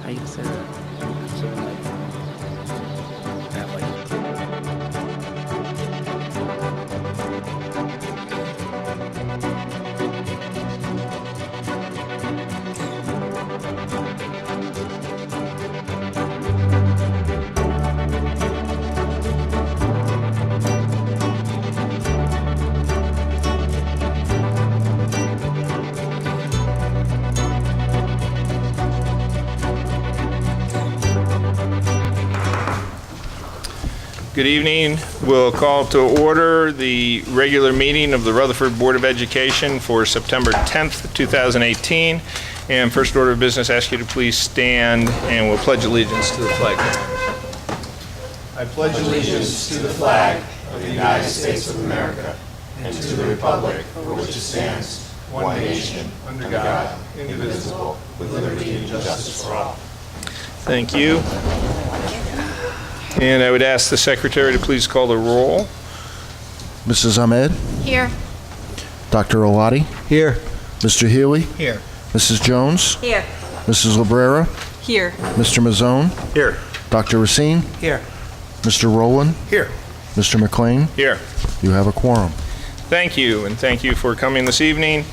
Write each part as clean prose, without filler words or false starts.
Hi, Sarah. So, that way. Good evening. We'll call to order the regular meeting of the Rutherford Board of Education for September 10th, 2018. And first order of business, ask you to please stand and we'll pledge allegiance to the flag. I pledge allegiance to the flag of the United States of America and to the republic for which it stands, one nation, under God, indivisible, with liberty and justice for all. Thank you. And I would ask the secretary to please call the roll. Mrs. Ahmed? Here. Dr. Olati? Here. Mr. Healy? Here. Mrs. Jones? Here. Mrs. Librera? Here. Mr. Mazzone? Here. Dr. Racine? Here. Mr. Rowland? Here. Mr. McLean? Here. You have a quorum. Thank you, and thank you for coming this evening.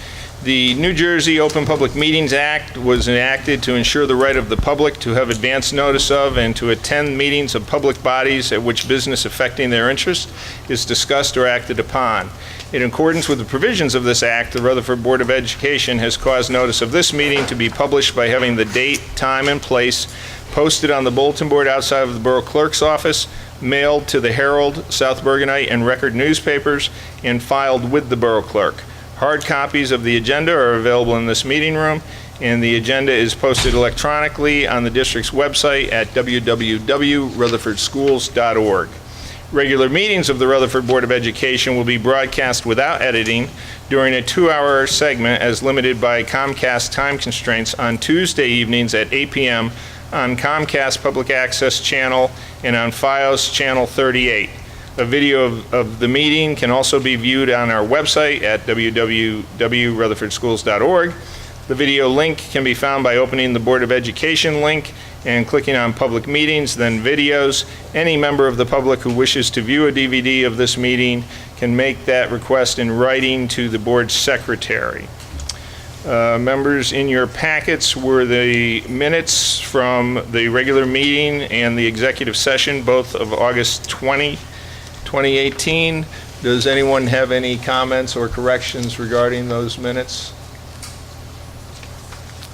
The New Jersey Open Public Meetings Act was enacted to ensure the right of the public to have advance notice of and to attend meetings of public bodies at which business affecting their interest is discussed or acted upon. In accordance with the provisions of this act, the Rutherford Board of Education has caused notice of this meeting to be published by having the date, time, and place posted on the bulletin board outside of the Borough Clerk's office, mailed to the Herald, South Bergenite, and Record newspapers, and filed with the Borough Clerk. Hard copies of the agenda are available in this meeting room, and the agenda is posted electronically on the district's website at www.rutherfordschools.org. Regular meetings of the Rutherford Board of Education will be broadcast without editing during a 2-hour segment as limited by Comcast time constraints on Tuesday evenings at 8 p.m. on Comcast Public Access Channel and on FiOS Channel 38. A video of the meeting can also be viewed on our website at www.rutherfordschools.org. The video link can be found by opening the Board of Education link and clicking on Public Meetings, then Videos. Any member of the public who wishes to view a DVD of this meeting can make that request in writing to the board secretary. Members, in your packets were the minutes from the regular meeting and the executive session, both of August 20, 2018. Does anyone have any comments or corrections regarding those minutes?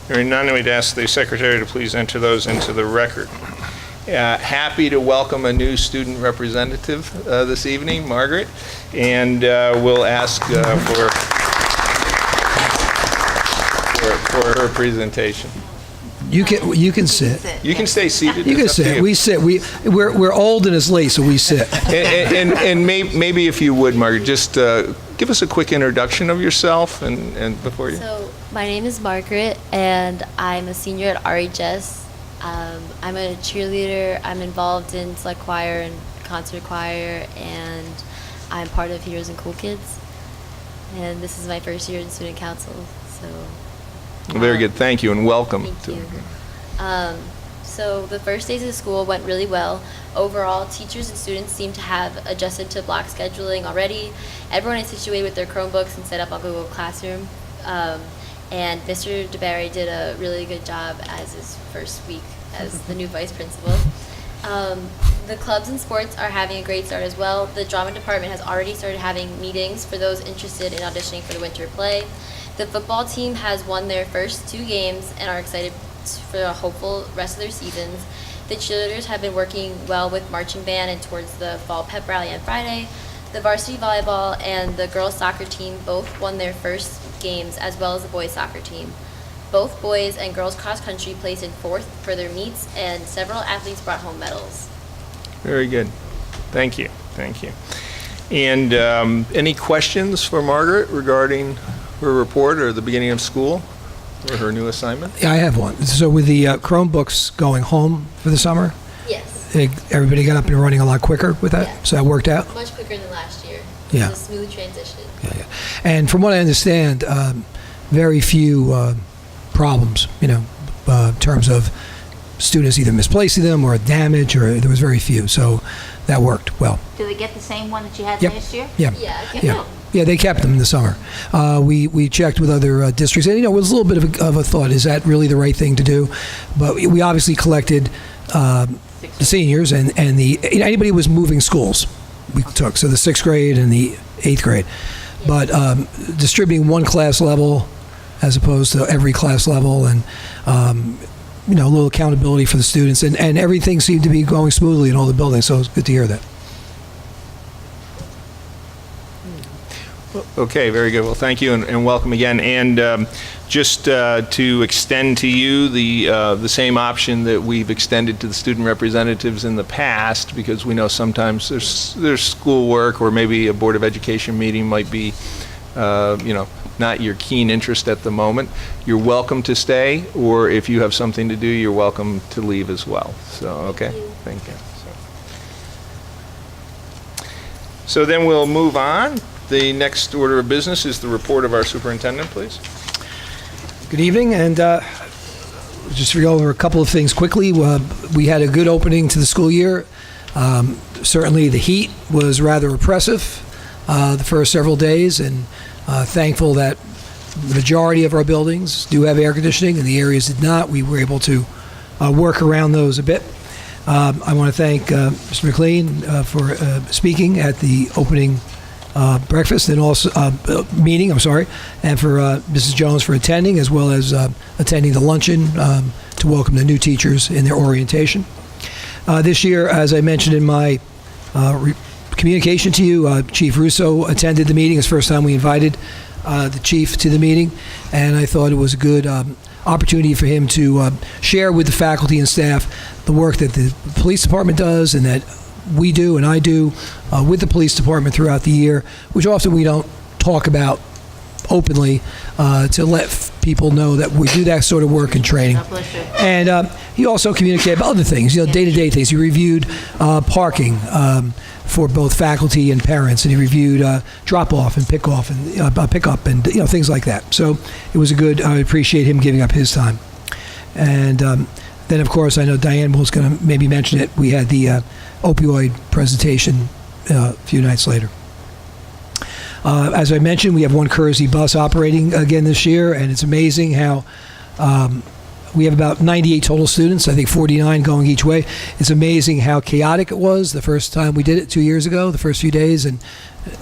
Hearing none, we'd ask the secretary to please enter those into the record. Happy to welcome a new student representative this evening, Margaret, and we'll ask for her presentation. You can sit. You can stay seated. You can It's up to sit. you. We sit. We're old and it's late, so we sit. And maybe if you would, Margaret, just give us a quick introduction of yourself and before you. So, my name is Margaret, and I'm a senior at RHS. I'm a cheerleader. I'm involved in select choir and concert choir, and I'm part of Heroes and Cool Kids. And this is my first year in student council, so. Very good. Thank you and welcome. Thank you. So the first days of school went really well. Overall, teachers and students seem to have adjusted to block scheduling already. Everyone is situated with their Chromebooks and set up on Google Classroom. And Mr. DeBarry did a really good job as his first week as the new vice principal. The clubs and sports are having a great start as well. The drama department has already started having meetings for those interested in auditioning for the winter play. The football team has won their first 2 games and are excited for a hopeful rest of their seasons. The cheerleaders have been working well with marching band and towards the fall pep rally on Friday. The varsity volleyball and the girls soccer team both won their first games, as well as the boys soccer team. Both boys and girls cross country placed in 4th for their meets, and several athletes brought home medals. Very good. Thank you. Thank you. And any questions for Margaret regarding her report or the beginning of school or her new assignment? Yeah, I have one. So with the Chromebooks going home for the summer, Yes, everybody got up and running a lot quicker with that. Yeah. So that worked out. much quicker than last year. Yeah. It's a smooth transition. Yeah. And from what I understand, very few problems. In terms of students either misplacing them or damage, or there was very few. So that worked well. Do they get the same one that you had Yep. last year? Yeah. Yeah, I think Yeah. Yeah, they kept them in the summer. We checked with other districts, and it was a little bit of a thought: is that really the right thing to do? But we obviously collected the seniors and anybody who was moving schools. We took the 6th grade and the 8th grade, but distributing one class level as opposed to every class level, and a little accountability for the students, and everything seemed to be going smoothly in all the buildings. So it was good to hear that. Okay, very good. Well, thank you and welcome again. And just to extend to you the same option that we've extended to the student representatives in the past, because we know sometimes there's schoolwork or maybe a Board of Education meeting might be, not your keen interest at the moment. You're welcome to stay, or if you have something to do, you're welcome to leave as well. So, okay, thank you. So then we'll move on. The next order of business is the report of our superintendent, please. Good evening, and just to go over a couple of things quickly. We had a good opening to the school year. Certainly the heat was rather oppressive the first several days, and thankful that the majority of our buildings do have air conditioning, and the areas did not. We were able to work around those a bit. I want to thank Mr. McLean for speaking at the opening breakfast and also meeting, and for Mrs. Jones for attending, as well as attending the luncheon to welcome the new teachers in their orientation. This year, as I mentioned in my communication to you, Chief Russo attended the meeting. It's the first time we invited the chief to the meeting, and I thought it was a good opportunity for him to share with the faculty and staff the work that the police department does and that we do and I do with the police department throughout the year, which often we don't talk about openly, to let people know that we do that sort of work and training. God bless you. And he also communicated about other things, day-to-day things. He reviewed parking for both faculty and parents, and he reviewed drop-off and pick-off and pick-up and things like that. So it was I appreciate him giving up his time. And then, of course, I know Diane was going to maybe mention it. We had the opioid presentation a few nights later. As I mentioned, we have one Kersey bus operating again this year, and it's amazing how we have about 98 total students, I think 49 going each way. It's amazing how chaotic it was the first time we did it 2 years ago, the first few days, and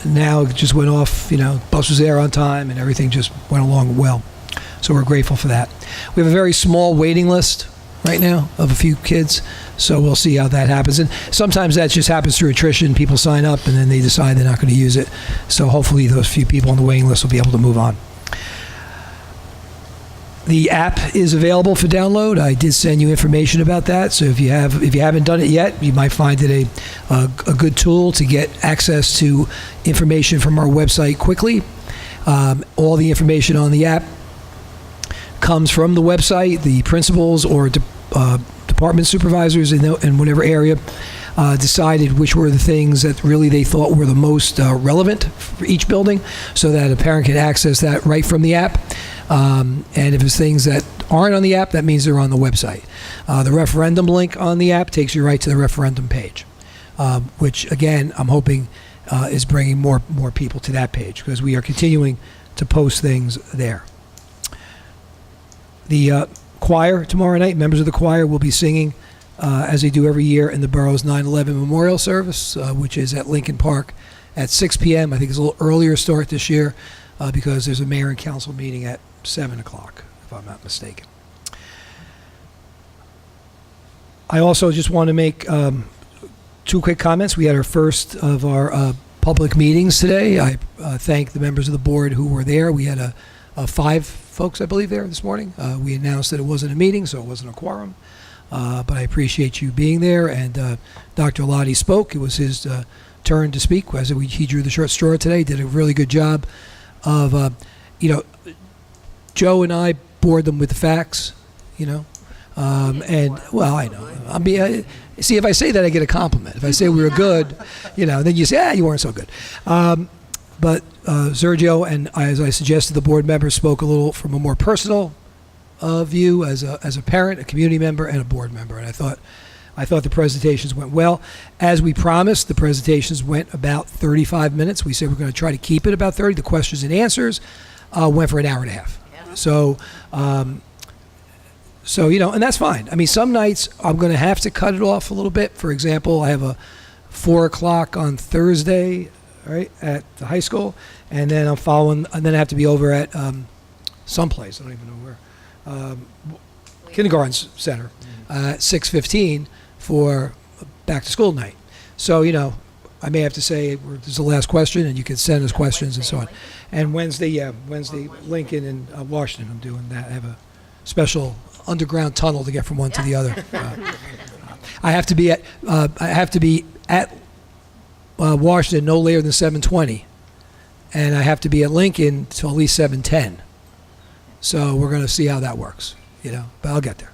now it just went off, bus was there on time and everything just went along well. So we're grateful for that. We have a very small waiting list right now of a few kids, so we'll see how that happens. And sometimes that just happens through attrition. People sign up and then they decide they're not going to use it. So hopefully those few people on the waiting list will be able to move on. The app is available for download. I did send you information about that. So if you haven't done it yet, you might find it a good tool to get access to information from our website quickly. All the information on the app comes from the website. The principals or department supervisors in whatever area decided which were the things that really they thought were the most relevant for each building, so that a parent can access that right from the app. And if it's things that aren't on the app, that means they're on the website. The referendum link on the app takes you right to the referendum page, which again I'm hoping is bringing more people to that page, because we are continuing to post things there. The choir tomorrow night, members of the choir will be singing as they do every year in the borough's 9/11 memorial service, which is at Lincoln Park at 6 p.m. I think it's a little earlier start this year because there's a mayor and council meeting at 7 o'clock, if I'm not mistaken. I also just want to make two quick comments. We had our first of our public meetings today. I thank the members of the board who were there. We had 5 folks, I believe, there this morning. We announced that it wasn't a meeting, so it wasn't a quorum. But I appreciate you being there. And Dr. Lottie spoke. It was his turn to speak. He drew the short straw today. Did a really good job of, Joe and I bored them with the facts, And, well, I know. See, if I say that, I get a compliment. If I say we were good, then you say, you weren't so good. But Sergio and, as I suggested, the board members spoke a little from a more personal of you as a parent, a community member, and a board member. And I thought the presentations went well. As we promised, the presentations went about 35 minutes. We said we're going to try to keep it about 30. The questions and answers went for an hour and a half. Yeah. So, and that's fine. I mean, some nights I'm going to have to cut it off a little bit. For example, I have a 4 o'clock on Thursday, right, at the high school, and then and then I have to be over at someplace. I don't even know where. Kindergarten center at 6:15 for back to school night. So, I may have to say, this is the last question, and you can send us questions and so on. And Wednesday, Lincoln and Washington, I'm doing that. I have a special underground tunnel to get from one to the other. I have to be at Washington no later than 7:20, and I have to be at Lincoln till at least 7:10. So we're going to see how that works, but I'll get there.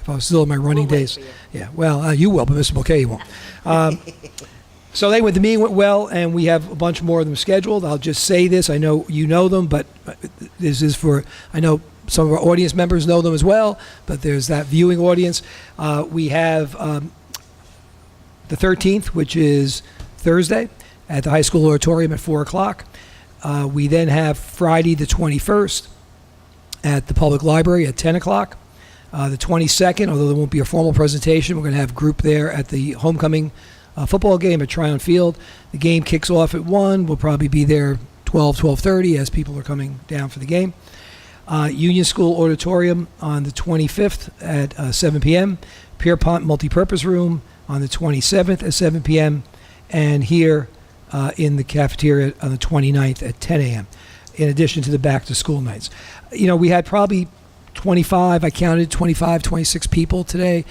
If I was still in my running We'll wait days. for you. Yeah, well, you will, but Mr. Mulcahy won't. So anyway, the meeting went well, and we have a bunch more of them scheduled. I'll just say this. I know you know them, but this is I know some of our audience members know them as well, but there's that viewing audience. We have the 13th, which is Thursday, at the high school auditorium at 4 o'clock. We then have Friday the 21st at the public library at 10 o'clock. The 22nd, although there won't be a formal presentation, we're going to have a group there at the homecoming football game at Tryon Field. The game kicks off at 1. We'll probably be there 12:30 as people are coming down for the game. Union School Auditorium on the 25th at 7 p.m. Pierpont Multipurpose Room on the 27th at 7 p.m. And here in the cafeteria on the 29th at 10 a.m. in addition to the back-to-school nights. We had probably 25, I counted 25, 26 people today.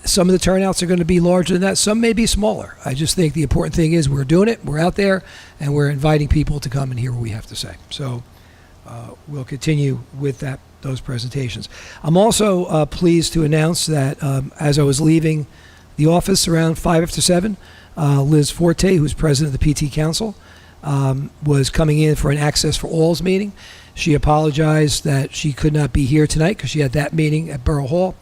Some of the turnouts are going to be larger than that. Some may be smaller. I just think the important thing is we're doing it, we're out there, and we're inviting people to come and hear what we have to say. So we'll continue with those presentations. I'm also pleased to announce that as I was leaving the office around 5 after 7, Liz Forte, who's president of the PT Council, was coming in for an Access for All's meeting. She apologized that she could not be here tonight because she had that meeting at Borough Hall,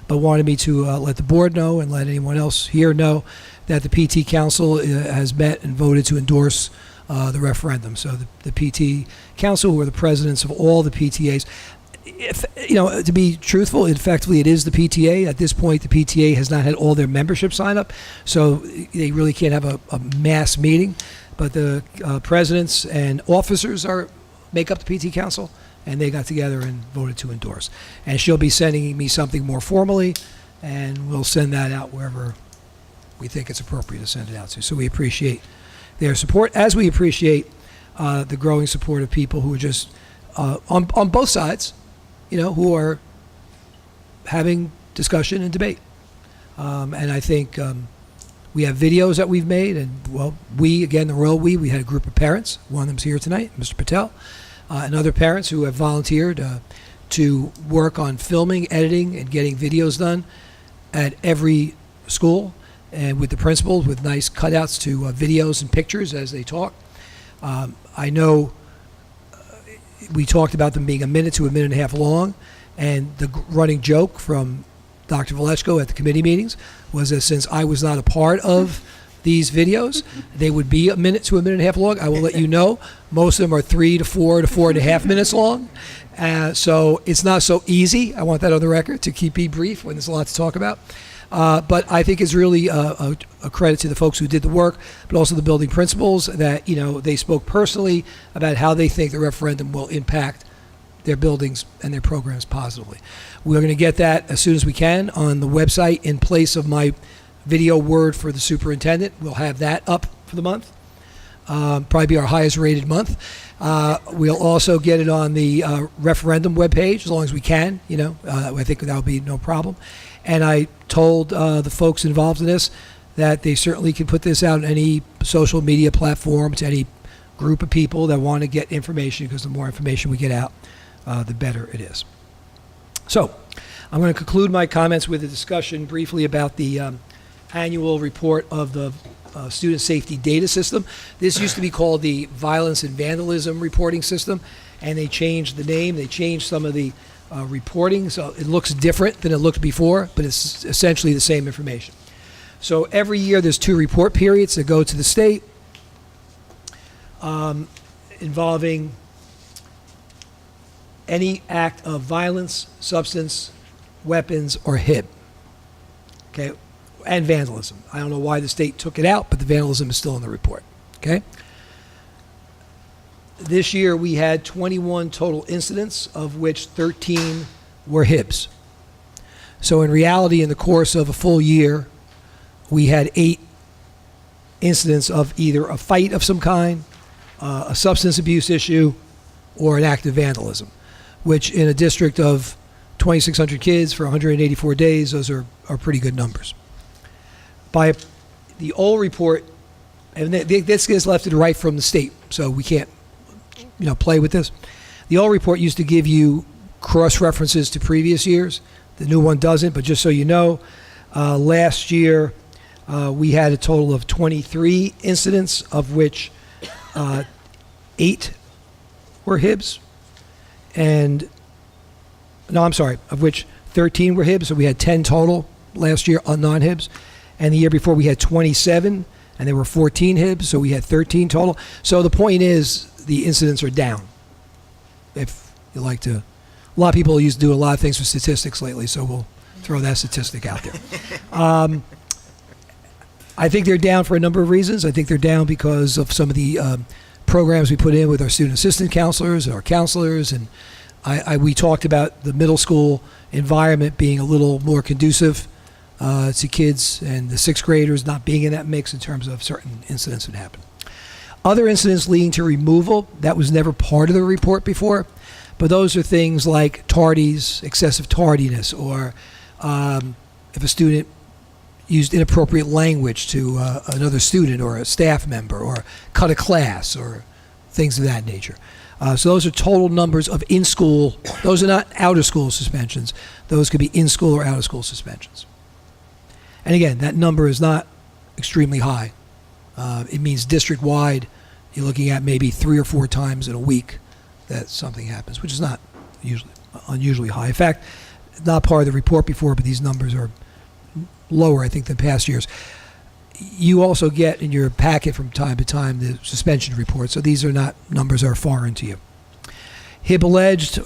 but wanted me to let the board know and let anyone else here know that the PT Council has met and voted to endorse the referendum. So the PT Council, who are the presidents of all the PTAs, to be truthful, effectively it is the PTA. At this point, the PTA has not had all their membership sign up, so they really can't have a mass meeting. But the presidents and officers make up the PT Council, and they got together and voted to endorse. And she'll be sending me something more formally, and we'll send that out wherever we think it's appropriate to send it out to. So we appreciate their support, as we appreciate the growing support of people who are just on both sides, who are having discussion and debate. And I think we have videos that we've made, and we had a group of parents. One of them's here tonight, Mr. Patel, and other parents who have volunteered to work on filming, editing, and getting videos done at every school, and with the principals with nice cutouts to videos and pictures as they talk. I know we talked about them being a minute to a minute and a half long, and the running joke from Dr. Valechko at the committee meetings was that since I was not a part of these videos, they would be a minute to a minute and a half long. I will let you know, most of them are 3 to 4 to 4.5 minutes long. So it's not so easy, I want that on the record, to keep it brief when there's a lot to talk about. But I think it's really a credit to the folks who did the work, but also the building principals that, they spoke personally about how they think the referendum will impact their buildings and their programs positively. We're going to get that as soon as we can on the website in place of my video word for the superintendent. We'll have that up for the month. Probably be our highest rated month. We'll also get it on the referendum webpage as long as we can. I think that'll be no problem. And I told the folks involved in this that they certainly can put this out on any social media platform to any group of people that want to get information, because the more information we get out, the better it is. So I'm going to conclude my comments with a discussion briefly about the annual report of the Student Safety Data System. This used to be called the Violence and Vandalism Reporting System. and they changed the name, they changed some of the reporting, so it looks different than it looked before, but it's essentially the same information. So every year there's 2 report periods that go to the state involving any act of violence, substance, weapons, or HIB. Okay, and vandalism. I don't know why the state took it out, but the vandalism is still in the report. Okay. This year we had 21 total incidents, of which 13 were HIBs. So in reality, in the course of a full year, we had 8 incidents of either a fight of some kind, a substance abuse issue, or an act of vandalism, which in a district of 2,600 kids for 184 days, those are pretty good numbers. By the old report, and this gets left and right from the state, so we can't play with this. The old report used to give you cross references to previous years. The new one doesn't, but just so you know, last year we had a total of 23 incidents, of which 8 were HIBs, of which 13 were HIBs, so we had 10 total last year on non-HIBs, and the year before we had 27, and there were 14 HIBs, so we had 13 total. So the point is, the incidents are down. If you like to, a lot of people used to do a lot of things with statistics lately, so we'll throw that statistic out there. I think they're down for a number of reasons. I think they're down because of some of the programs we put in with our student assistant counselors and our counselors, and we talked about the middle school environment being a little more conducive to kids and the 6th graders not being in that mix in terms of certain incidents that happened. Other incidents leading to removal, that was never part of the report before, but those are things like tardies, excessive tardiness, or if a student used inappropriate language to another student or a staff member, or cut a class, or things of that nature. So those are total numbers of in-school. Those are not out-of-school suspensions. Those could be in-school or out-of-school suspensions. And again, that number is not extremely high. It means district-wide, you're looking at maybe 3 or 4 times in a week that something happens, which is not unusually high. In fact, not part of the report before, but these numbers are lower, I think, than past years. You also get in your packet from time to time the suspension report, so these are not numbers that are foreign to you. HIB alleged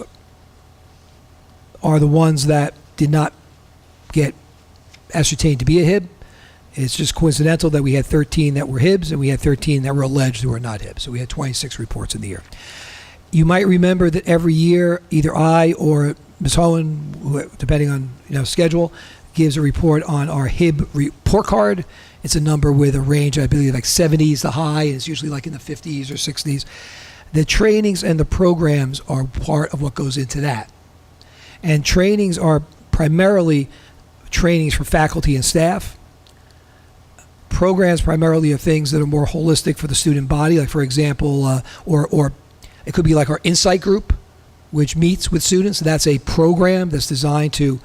are the ones that did not get ascertained to be a HIB. It's just coincidental that we had 13 that were HIBs and we had 13 that were alleged who were not HIBs. So we had 26 reports in the year. You might remember that every year, either I or Ms. Hohen, depending on schedule, gives a report on our HIB report card. It's a number with a range, I believe, like 70 is the high, and it's usually like in the 50s or 60s. The trainings and the programs are part of what goes into that. And trainings are primarily trainings for faculty and staff. Programs primarily are things that are more holistic for the student body, like, for example, or it could be like our Insight group, which meets with students. That's a program that's designed to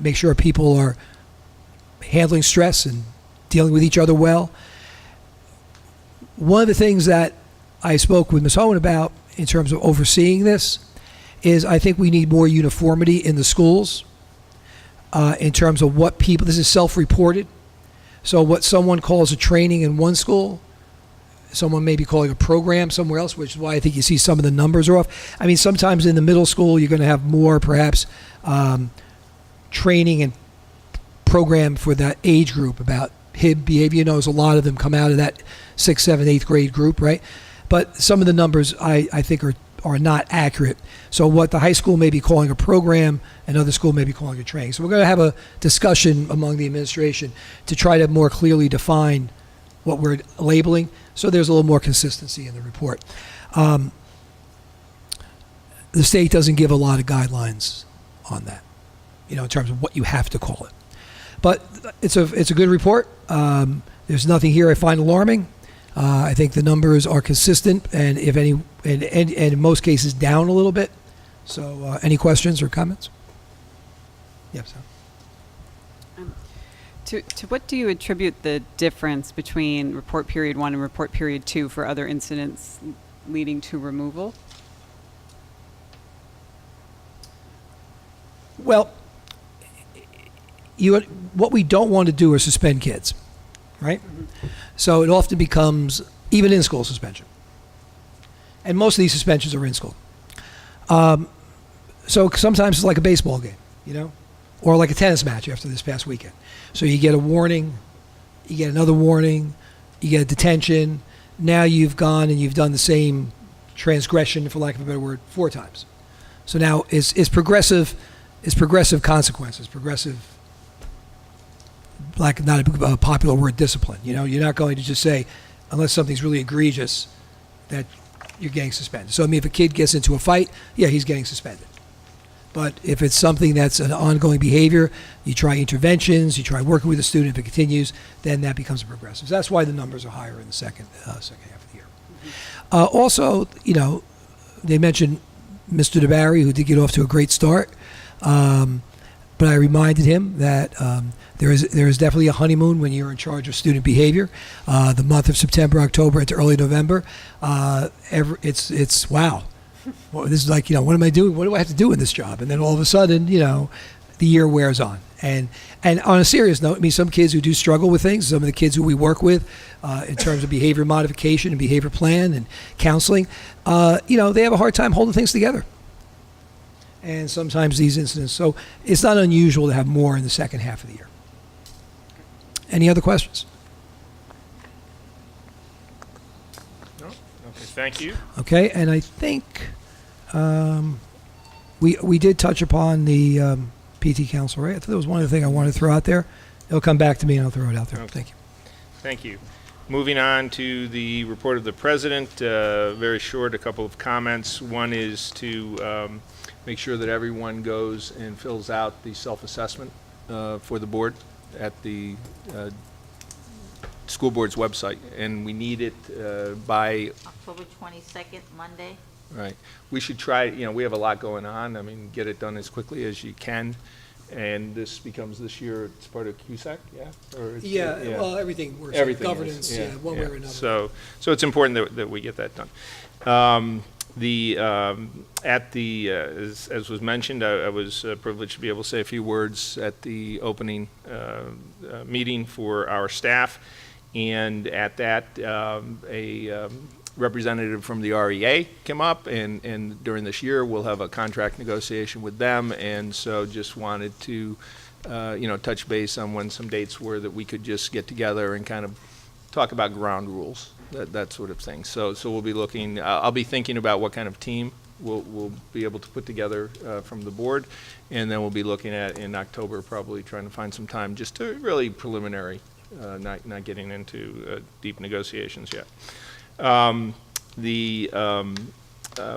make sure people are handling stress and dealing with each other well. One of the things that I spoke with Ms. Hohen about in terms of overseeing this is I think we need more uniformity in the schools in terms of what people, this is self-reported, so what someone calls a training in one school, someone may be calling a program somewhere else, which is why I think you see some of the numbers are off. I mean, sometimes in the middle school you're going to have more perhaps training and program for that age group about HIB behavior. There's a lot of them come out of that 6th, 7th, 8th grade group, right? But some of the numbers I think are not accurate. So what the high school may be calling a program, another school may be calling a training. So we're going to have a discussion among the administration to try to more clearly define what we're labeling, so there's a little more consistency in the report. The state doesn't give a lot of guidelines on that, in terms of what you have to call it. But it's a good report. There's nothing here I find alarming. I think the numbers are consistent, and if any, and in most cases down a little bit. So, any questions or comments? Yep. So. To what do you attribute the difference between report period 1 and report period 2 for other incidents leading to removal? Well, what we don't want to do is suspend kids, right? So it often becomes even in-school suspension. And most of these suspensions are in school. So sometimes it's like a baseball game, or like a tennis match after this past weekend. So you get a warning, you get another warning, you get a detention. Now you've gone and you've done the same transgression, for lack of a better word, 4 times. So now it's progressive consequences, progressive, like not a popular word, discipline. You're not going to just say, unless something's really egregious, that you're getting suspended. So I mean, if a kid gets into a fight, yeah, he's getting suspended. But if it's something that's an ongoing behavior, you try interventions, you try working with the student. If it continues, then that becomes a progressive. So that's why the numbers are higher in the second half of the year. Also, they mentioned Mr. DeBarry, who did get off to a great start. But I reminded him that there is definitely a honeymoon when you're in charge of student behavior. The month of September, October, into early November, it's wow. Well, this is like, what am I doing? What do I have to do in this job? And then all of a sudden, the year wears on. And on a serious note, I mean, some kids who do struggle with things, some of the kids who we work with in terms of behavior modification and behavior plan and counseling, they have a hard time holding things together. And sometimes these incidents, so it's not unusual to have more in the second half of the year. Any other questions? No? Okay, thank you. Okay, and I think we did touch upon the PT Council, right? I thought that was one of the things I wanted to throw out there. It'll come back to me and I'll throw it out there. Okay. Thank you. Thank you. Moving on to the report of the president, very short, a couple of comments. One is to make sure that everyone goes and fills out the self-assessment for the board at the school board's website, and we need it by October 22nd, Monday. right. We should try. We have a lot going on. I mean, get it done as quickly as you can. And this becomes this year. It's part of CUSAC, yeah. Or it's, Well, everything works. Everything governance, is, one way or another. So it's important that we get that done. As was mentioned, I was privileged to be able to say a few words at the opening meeting for our staff, and at that, a representative from the REA came up, and during this year we'll have a contract negotiation with them, and so just wanted to touch base on when some dates were that we could just get together and kind of talk about ground rules, that sort of thing. So we'll be looking, I'll be thinking about what kind of team we'll be able to put together from the board, and then we'll be looking at in October probably trying to find some time just to really preliminary, not getting into deep negotiations yet. The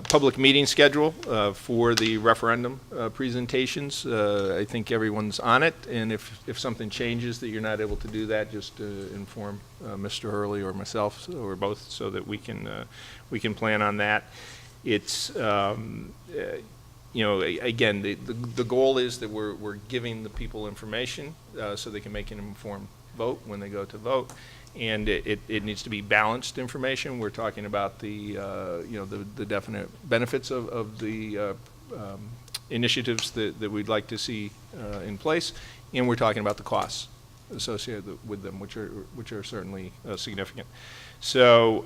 public meeting schedule for the referendum presentations, I think everyone's on it, and if something changes that you're not able to do that, just inform Mr. Hurley or myself or both, so that we can plan on that. It's again, the goal is that we're giving the people information so they can make an informed vote when they go to vote. And it needs to be balanced information. We're talking about the definite benefits of the initiatives that we'd like to see in place, and we're talking about the costs associated with them, which are certainly significant. So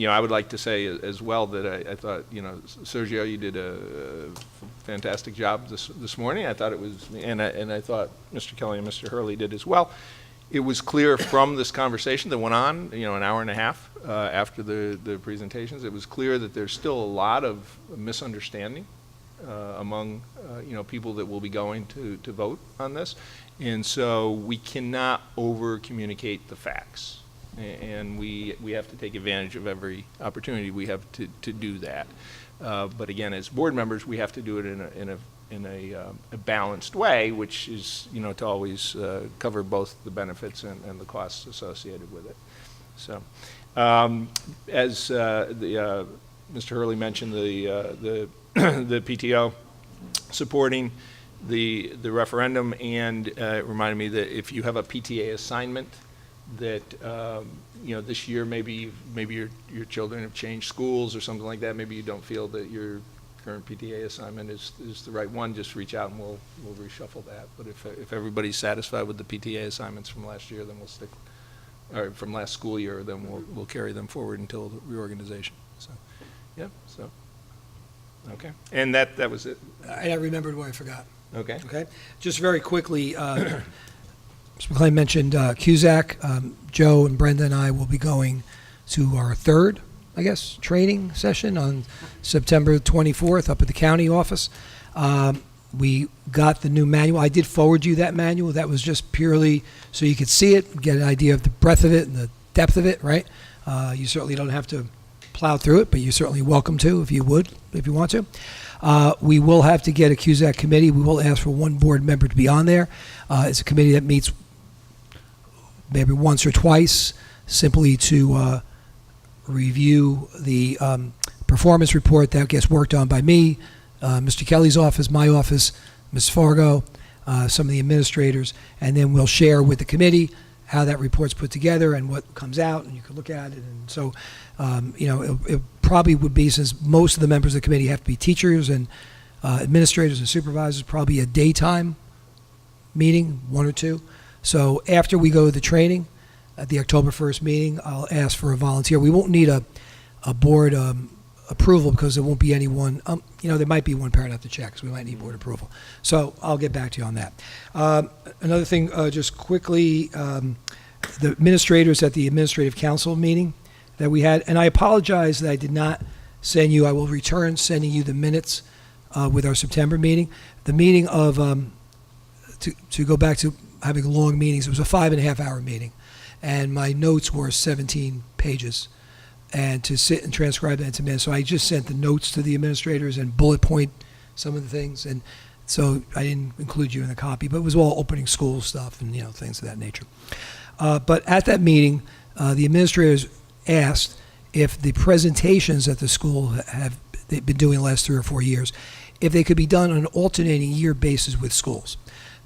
I would like to say as well that I thought, Sergio, you did a fantastic job this morning. I thought it was, and I thought Mr. Kelly and Mr. Hurley did as well. It was clear from this conversation that went on, an hour and a half after the presentations, it was clear that there's still a lot of misunderstanding among people that will be going to vote on this, and so we cannot over communicate the facts, and we have to take advantage of every opportunity we have to do that. But again, as board members, we have to do it in a balanced way, which is to always cover both the benefits and the costs associated with it. So, as Mr. Hurley mentioned, the the PTO supporting the referendum, and it reminded me that if you have a PTA assignment that this year maybe your children have changed schools or something like that, maybe you don't feel that you're current PTA assignment is the right one, just reach out and we'll reshuffle that. But if everybody's satisfied with the PTA assignments from last year, then we'll stick, or from last school year, then we'll carry them forward until the reorganization. So, yeah, so, okay. And that was it. I remembered what I forgot. Okay. Okay, just very quickly, Mr. McLean mentioned Cusack. Joe and Brenda and I will be going to our third, I guess, training session on September 24th up at the county office. We got the new manual. I did forward you that manual. That was just purely so you could see it, get an idea of the breadth of it and the depth of it, right? You certainly don't have to plow through it, but you're certainly welcome to if you want to. We will have to get a Cusack committee. We will ask for one board member to be on there. It's a committee that meets maybe once or twice simply to review the performance report that gets worked on by me, Mr. Kelly's office, my office, Ms. Fargo, some of the administrators, and then we'll share with the committee how that report's put together and what comes out, and you can look at it. And so, it probably would be, since most of the members of the committee have to be teachers and administrators and supervisors, probably a daytime meeting, one or two. So after we go to the training, at the October 1st meeting, I'll ask for a volunteer. We won't need a board approval because there won't be anyone. There might be one parent at the check, so we might need board approval. So I'll get back to you on that. Another thing, just quickly, the administrators at the administrative council meeting that we had, and I apologize that I did not send you. I will return sending you the minutes with our September meeting. The meeting of to go back to having long meetings. It was a 5.5-hour meeting, and my notes were 17 pages. And to sit and transcribe that into minutes. So I just sent the notes to the administrators and bullet point some of the things. And so I didn't include you in the copy, but it was all opening school stuff and, things of that nature. But at that meeting, the administrators asked if the presentations that the school they've been doing the last 3 or 4 years, if they could be done on an alternating year basis with schools.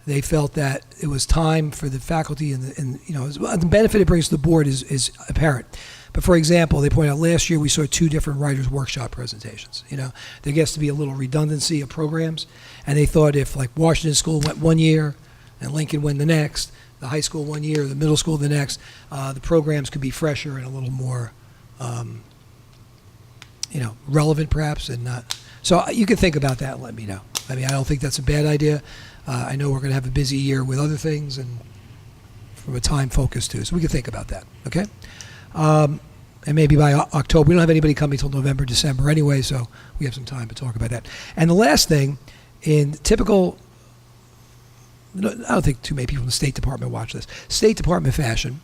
They felt that it was time for the faculty and the benefit it brings to the board is apparent. But for example, they point out last year we saw 2 different writers' workshop presentations. There gets to be a little redundancy of programs, and they thought if like Washington School went 1 year and Lincoln went the next, the high school 1 year, the middle school the next, the programs could be fresher and a little more, relevant perhaps, and not. So you can think about that and let me know. I don't think that's a bad idea. I know we're going to have a busy year with other things and from a time focus too, so we can think about that. Okay. And maybe by October, we don't have anybody coming until November, December anyway, so we have some time to talk about that. And the last thing, in typical, I don't think too many people in the State Department watch this, State Department fashion,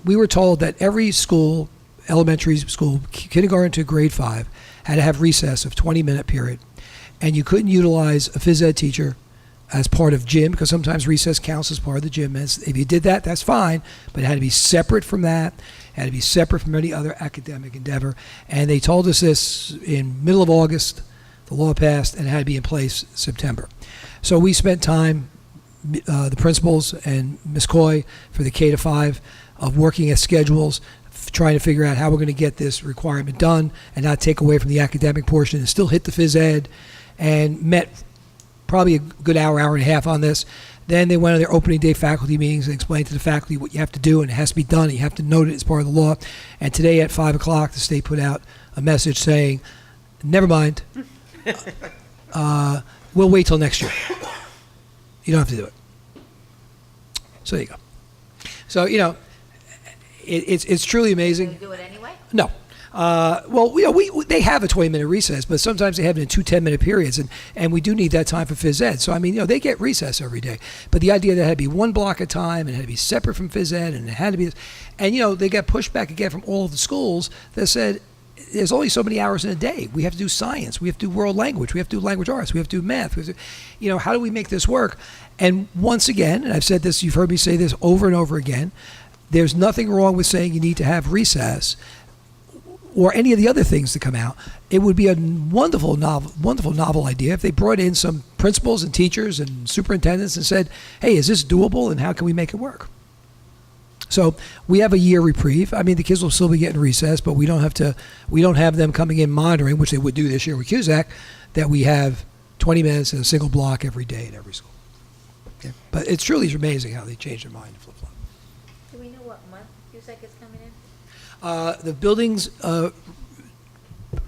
we were told that every school, elementary school, kindergarten to grade 5, had to have recess of 20-minute period, and you couldn't utilize a phys ed teacher as part of gym, because sometimes recess counts as part of the gym. If you did that, that's fine, but it had to be separate from that. It had to be separate from any other academic endeavor. And they told us this in middle of August. The law passed, and it had to be in place September. So we spent time, the principals and Ms. Coy for the K-5, of working at schedules, trying to figure out how we're going to get this requirement done and not take away from the academic portion and still hit the phys ed, and met probably a good hour and a half on this. Then they went on their opening day faculty meetings and explained to the faculty what you have to do, and it has to be done, and you have to note it as part of the law. And today at 5 o'clock, the state put out a message saying, never mind, we'll wait till next year. You don't have to do it. So there you go. So, it's truly amazing. You do it anyway? No. They have a 20-minute recess, but sometimes they have it in 2 10-minute periods, and we do need that time for phys ed. So, they get recess every day. But the idea that it had to be one block of time, and it had to be separate from phys ed, and it had to be, and, they got pushback again from all of the schools that said, there's only so many hours in a day. We have to do science. We have to do world language. We have to do language arts. We have to do math. We have to, how do we make this work? And once again, and I've said this, you've heard me say this over and over again, there's nothing wrong with saying you need to have recess or any of the other things that come out. It would be a wonderful novel idea if they brought in some principals and teachers and superintendents and said, hey, is this doable and how can we make it work? So we have a year reprieve. I mean, the kids will still be getting recess, but we don't have them coming in monitoring, which they would do this year with Cusack, that we have 20 minutes in a single block every day at every school. Okay? But it's truly amazing how they change their mind and flip-flop. Do we know what month Cusack is coming in? The building's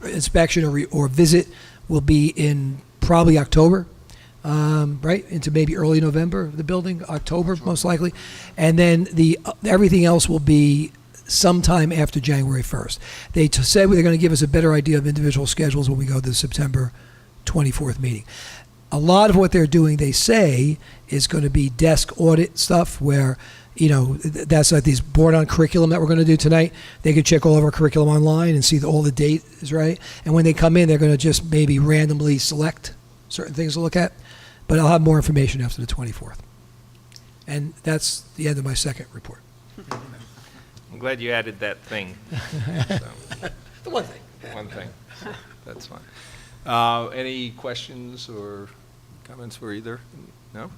inspection or visit will be in probably October, right, into maybe early November. The building, October most likely, and then everything else will be sometime after January 1st. They said they're going to give us a better idea of individual schedules when we go to the September 24th meeting. A lot of what they're doing, they say, is going to be desk audit stuff where, that's like these board on curriculum that we're going to do tonight. They could check all of our curriculum online and see that all the date is right. And when they come in, they're going to just maybe randomly select certain things to look at. But I'll have more information after the 24th. And that's the end of my second report. I'm glad you added that thing. The one thing. One thing. That's fine. Any questions or comments for either? No?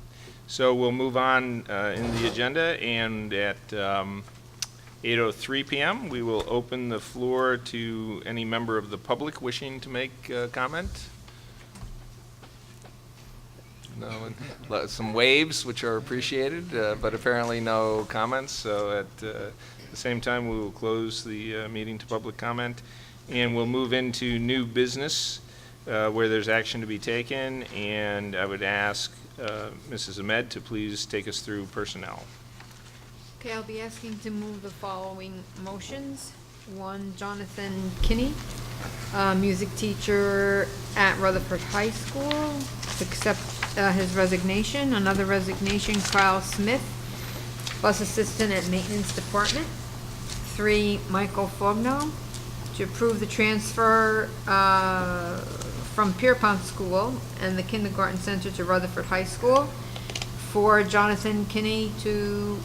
So we'll move on in the agenda, and at 8:03 p.m., we will open the floor to any member of the public wishing to make a comment. No, some waves, which are appreciated, but apparently no comments. So at the same time, we will close the meeting to public comment, and we'll move into new business where there's action to be taken. And I would ask Mrs. Ahmed to please take us through personnel. Okay, I'll be asking to move the following motions. One, Jonathan Kinney, music teacher at Rutherford High School, accept his resignation. Another resignation, Kyle Smith, bus assistant at maintenance department. 3, Michael Fogno, to approve the transfer from Pierpont School and the kindergarten center to Rutherford High School. 4, Jonathan Kinney, to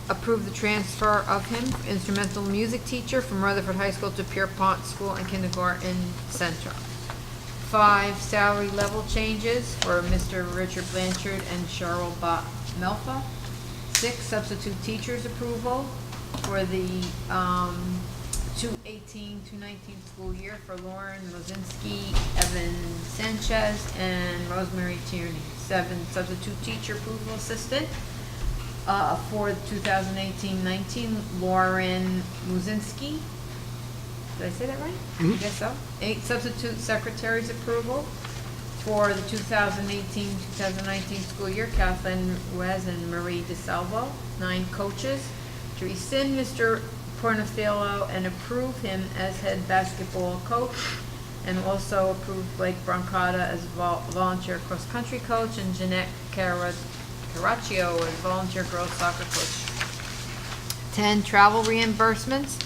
approve the transfer of him, instrumental music teacher, from Rutherford High School to Pierpont School and kindergarten center. 5, salary level changes for Mr. Richard Blanchard and Cheryl Melfa. 6, substitute teachers approval for the 2018-2019 school year for Lauren Rosinski, Evan Sanchez, and Rosemary Tierney. 7, substitute teacher approval assistant for 2018-19, Lauren Muzinski. Did I say that right? I guess so. 8, substitute secretaries approval for the 2018-2019 school year, Kathleen Wez and Marie DeSalvo. 9, coaches, to rescind Mr. Pornofilo and approve him as head basketball coach, and also approve Blake Brancata as volunteer cross-country coach, and Jeanette Caraccio as volunteer girls soccer coach. 10, travel reimbursements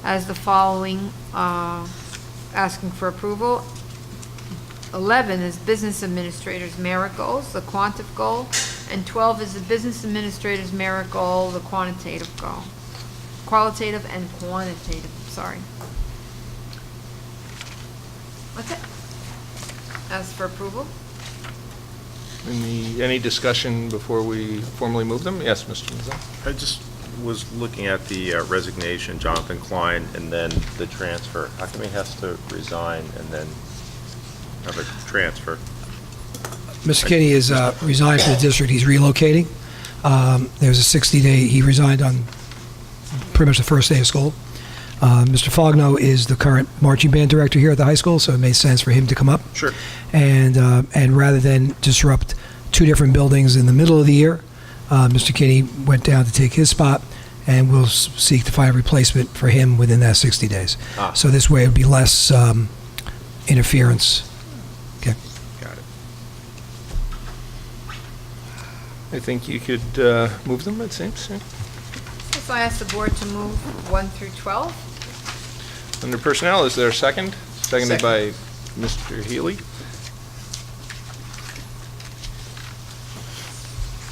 as the following, asking for approval. 11 is business administrator's merit goals, the quantitative goal, and 12 is the business administrator's merit goal, the quantitative goal. Qualitative and quantitative, sorry. That's it. Ask for approval. Any discussion before we formally move them? Yes, Mr. Mazzone. I just was looking at the resignation, Jonathan Klein, and then the transfer. How come he has to resign and then have a transfer? Mr. Kinney is resigned from the district. He's relocating. There's a 60-day, he resigned on pretty much the first day of school. Mr. Fogno is the current marching band director here at the high school, so it made sense for him to come up. Sure. And rather than disrupt 2 different buildings in the middle of the year, Mr. Kinney went down to take his spot, and we'll seek to find a replacement for him within that 60 days. So this way it would be less interference. Okay. Got it. I think you could move them, it seems. Yeah. So I ask the board to move 1 through 12. Under personnel, is there a second? Seconded by Mr. Healy.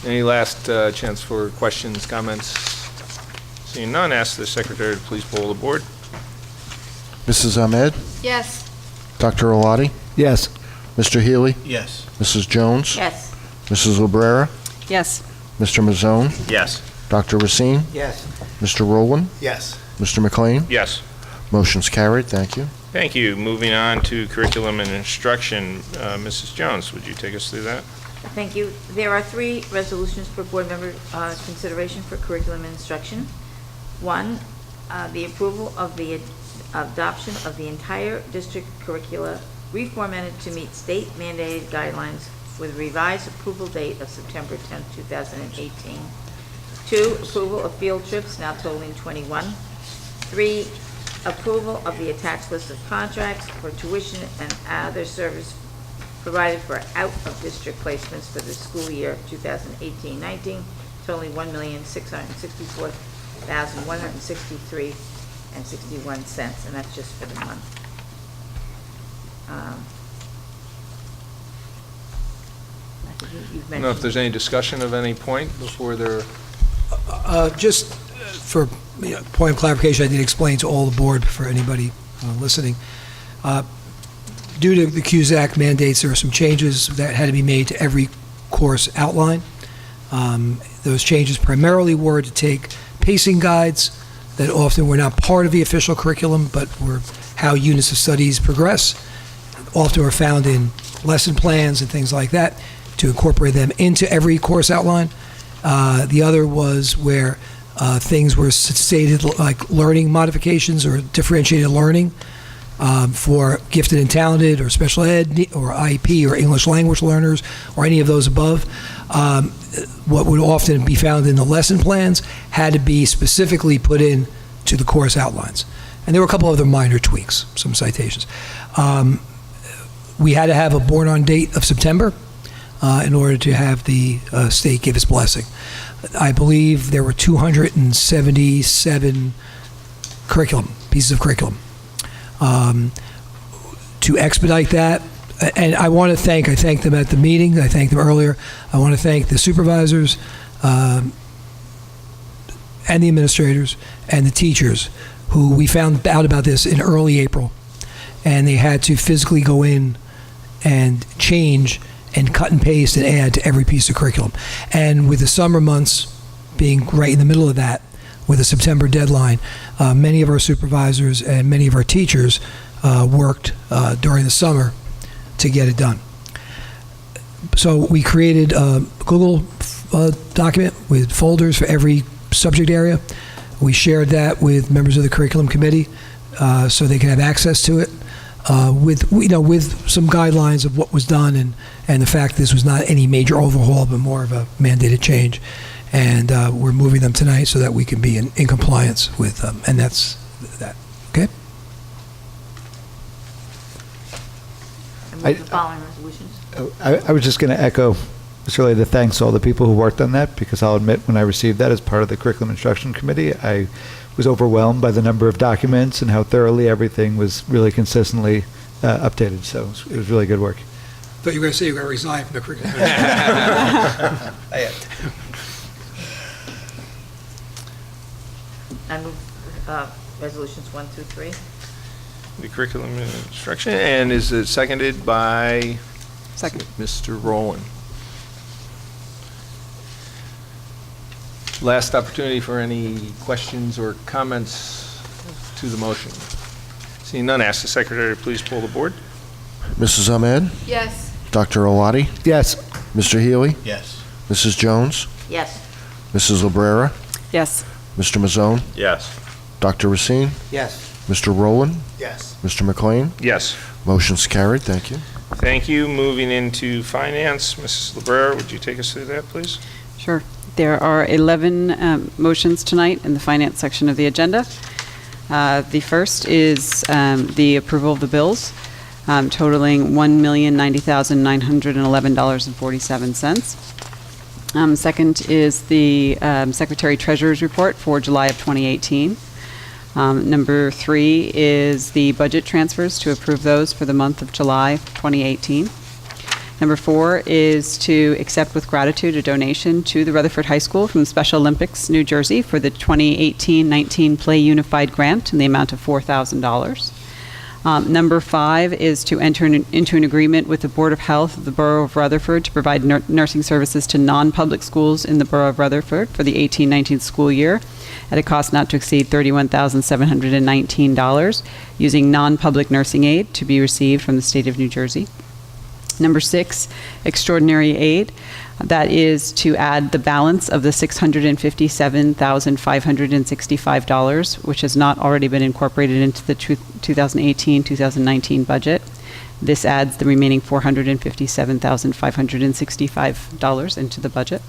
Any last chance for questions, comments? Seeing none, ask the secretary to please poll the board. Mrs. Ahmed, Yes. Dr. Olati, Yes. Mr. Healy, Yes. Mrs. Jones, Yes. Mrs. Librera, Yes. Mr. Mazzone, Yes. Dr. Racine? Yes. Mr. Rowland? Yes. Mr. McLean? Yes. Motion's carried. Thank you. Thank you. Moving on to curriculum and instruction. Mrs. Jones, would you take us through that? Thank you. There are 3 resolutions for board member consideration for curriculum and instruction. 1, the approval of the adoption of the entire district curricula reformatted to meet state mandated guidelines with revised approval date of September 10, 2018. 2, approval of field trips now totaling 21. 3, approval of the attached list of contracts for tuition and other service provided for out-of-district placements for the school year 2018-19, totaling $1,664,163.61, and that's just for the month. I think you've I don't know if mentioned. there's any discussion of any point before they're... Just for point of clarification, I did explain to all the board, for anybody listening. Due to the CUSAC mandates, there are some changes that had to be made to every course outline. Those changes primarily were to take pacing guides that often were not part of the official curriculum, but were how units of studies progress, often were found in lesson plans and things like that, to incorporate them into every course outline. The other was where things were stated like learning modifications or differentiated learning for gifted and talented or special ed or IEP or English language learners or any of those above. What would often be found in the lesson plans had to be specifically put in to the course outlines. And there were a couple other minor tweaks, some citations. We had to have a born-on date of September in order to have the state give its blessing. I believe there were 277 pieces of curriculum. To expedite that, and I thank them at the meeting, I thanked them earlier, I want to thank the supervisors and the administrators and the teachers who we found out about this in early April, and they had to physically go in and change and cut and paste and add to every piece of curriculum. And with the summer months being right in the middle of that, with a September deadline, many of our supervisors and many of our teachers worked during the summer to get it done. So we created a Google document with folders for every subject area. We shared that with members of the curriculum committee so they can have access to it. With some guidelines of what was done and the fact this was not any major overhaul but more of a mandated change, and we're moving them tonight so that we can be in compliance with them, and that's that. Okay. I move the following resolutions. I was just going to echo Mr. Lay, the thanks to all the people who worked on that, because I'll admit when I received that as part of the Curriculum Instruction Committee, I was overwhelmed by the number of documents and how thoroughly everything was really consistently updated. So it was really good work. I thought you were going to say you were going to resign from the curriculum. I move resolutions 1 through 3. The curriculum and instruction, and is it seconded by? Second. Mr. Rowland. Last opportunity for any questions or comments to the motion. Seeing none, ask the secretary to please pull the board. Mrs. Ahmed? Yes. Dr. Olati? Yes. Mr. Healy? Yes. Mrs. Jones? Yes. Mrs. Librera? Yes. Mr. Mazzone? Yes. Dr. Racine? Yes. Mr. Rowland? Yes. Mr. McLean? Yes. Motion's carried. Thank you. Thank you. Moving into finance, Mrs. Librera, would you take us through that, please? Sure. There are 11 motions tonight in the finance section of the agenda. The first is the approval of the bills, totaling $1,090,911.47. Second is the Secretary Treasurer's report for July of 2018. Number 3 is the budget transfers, to approve those for the month of July 2018. Number 4 is to accept with gratitude a donation to the Rutherford High School from Special Olympics, New Jersey, for the 2018-19 Play Unified Grant in the amount of $4,000. Number 5 is to enter into an agreement with the Board of Health of the Borough of Rutherford to provide nursing services to non-public schools in the Borough of Rutherford for the 18-19 school year at a cost not to exceed $31,719, using non-public nursing aid to be received from the state of New Jersey. Number 6, extraordinary aid. That is to add the balance of the $657,565, which has not already been incorporated into the 2018-2019 budget. This adds the remaining $457,565 into the budget.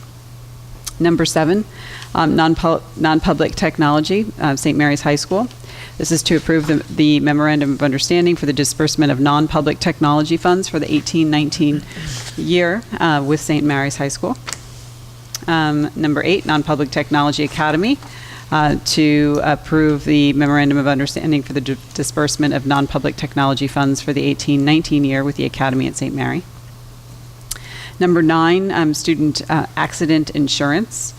Number 7, non-public technology, St. Mary's High School. This is to approve the memorandum of understanding for the disbursement of non-public technology funds for the 18-19 year with St. Mary's High School. Number 8, non-public technology academy, to approve the memorandum of understanding for the disbursement of non-public technology funds for the 18-19 year with the academy at St. Mary. Number 9, student accident insurance.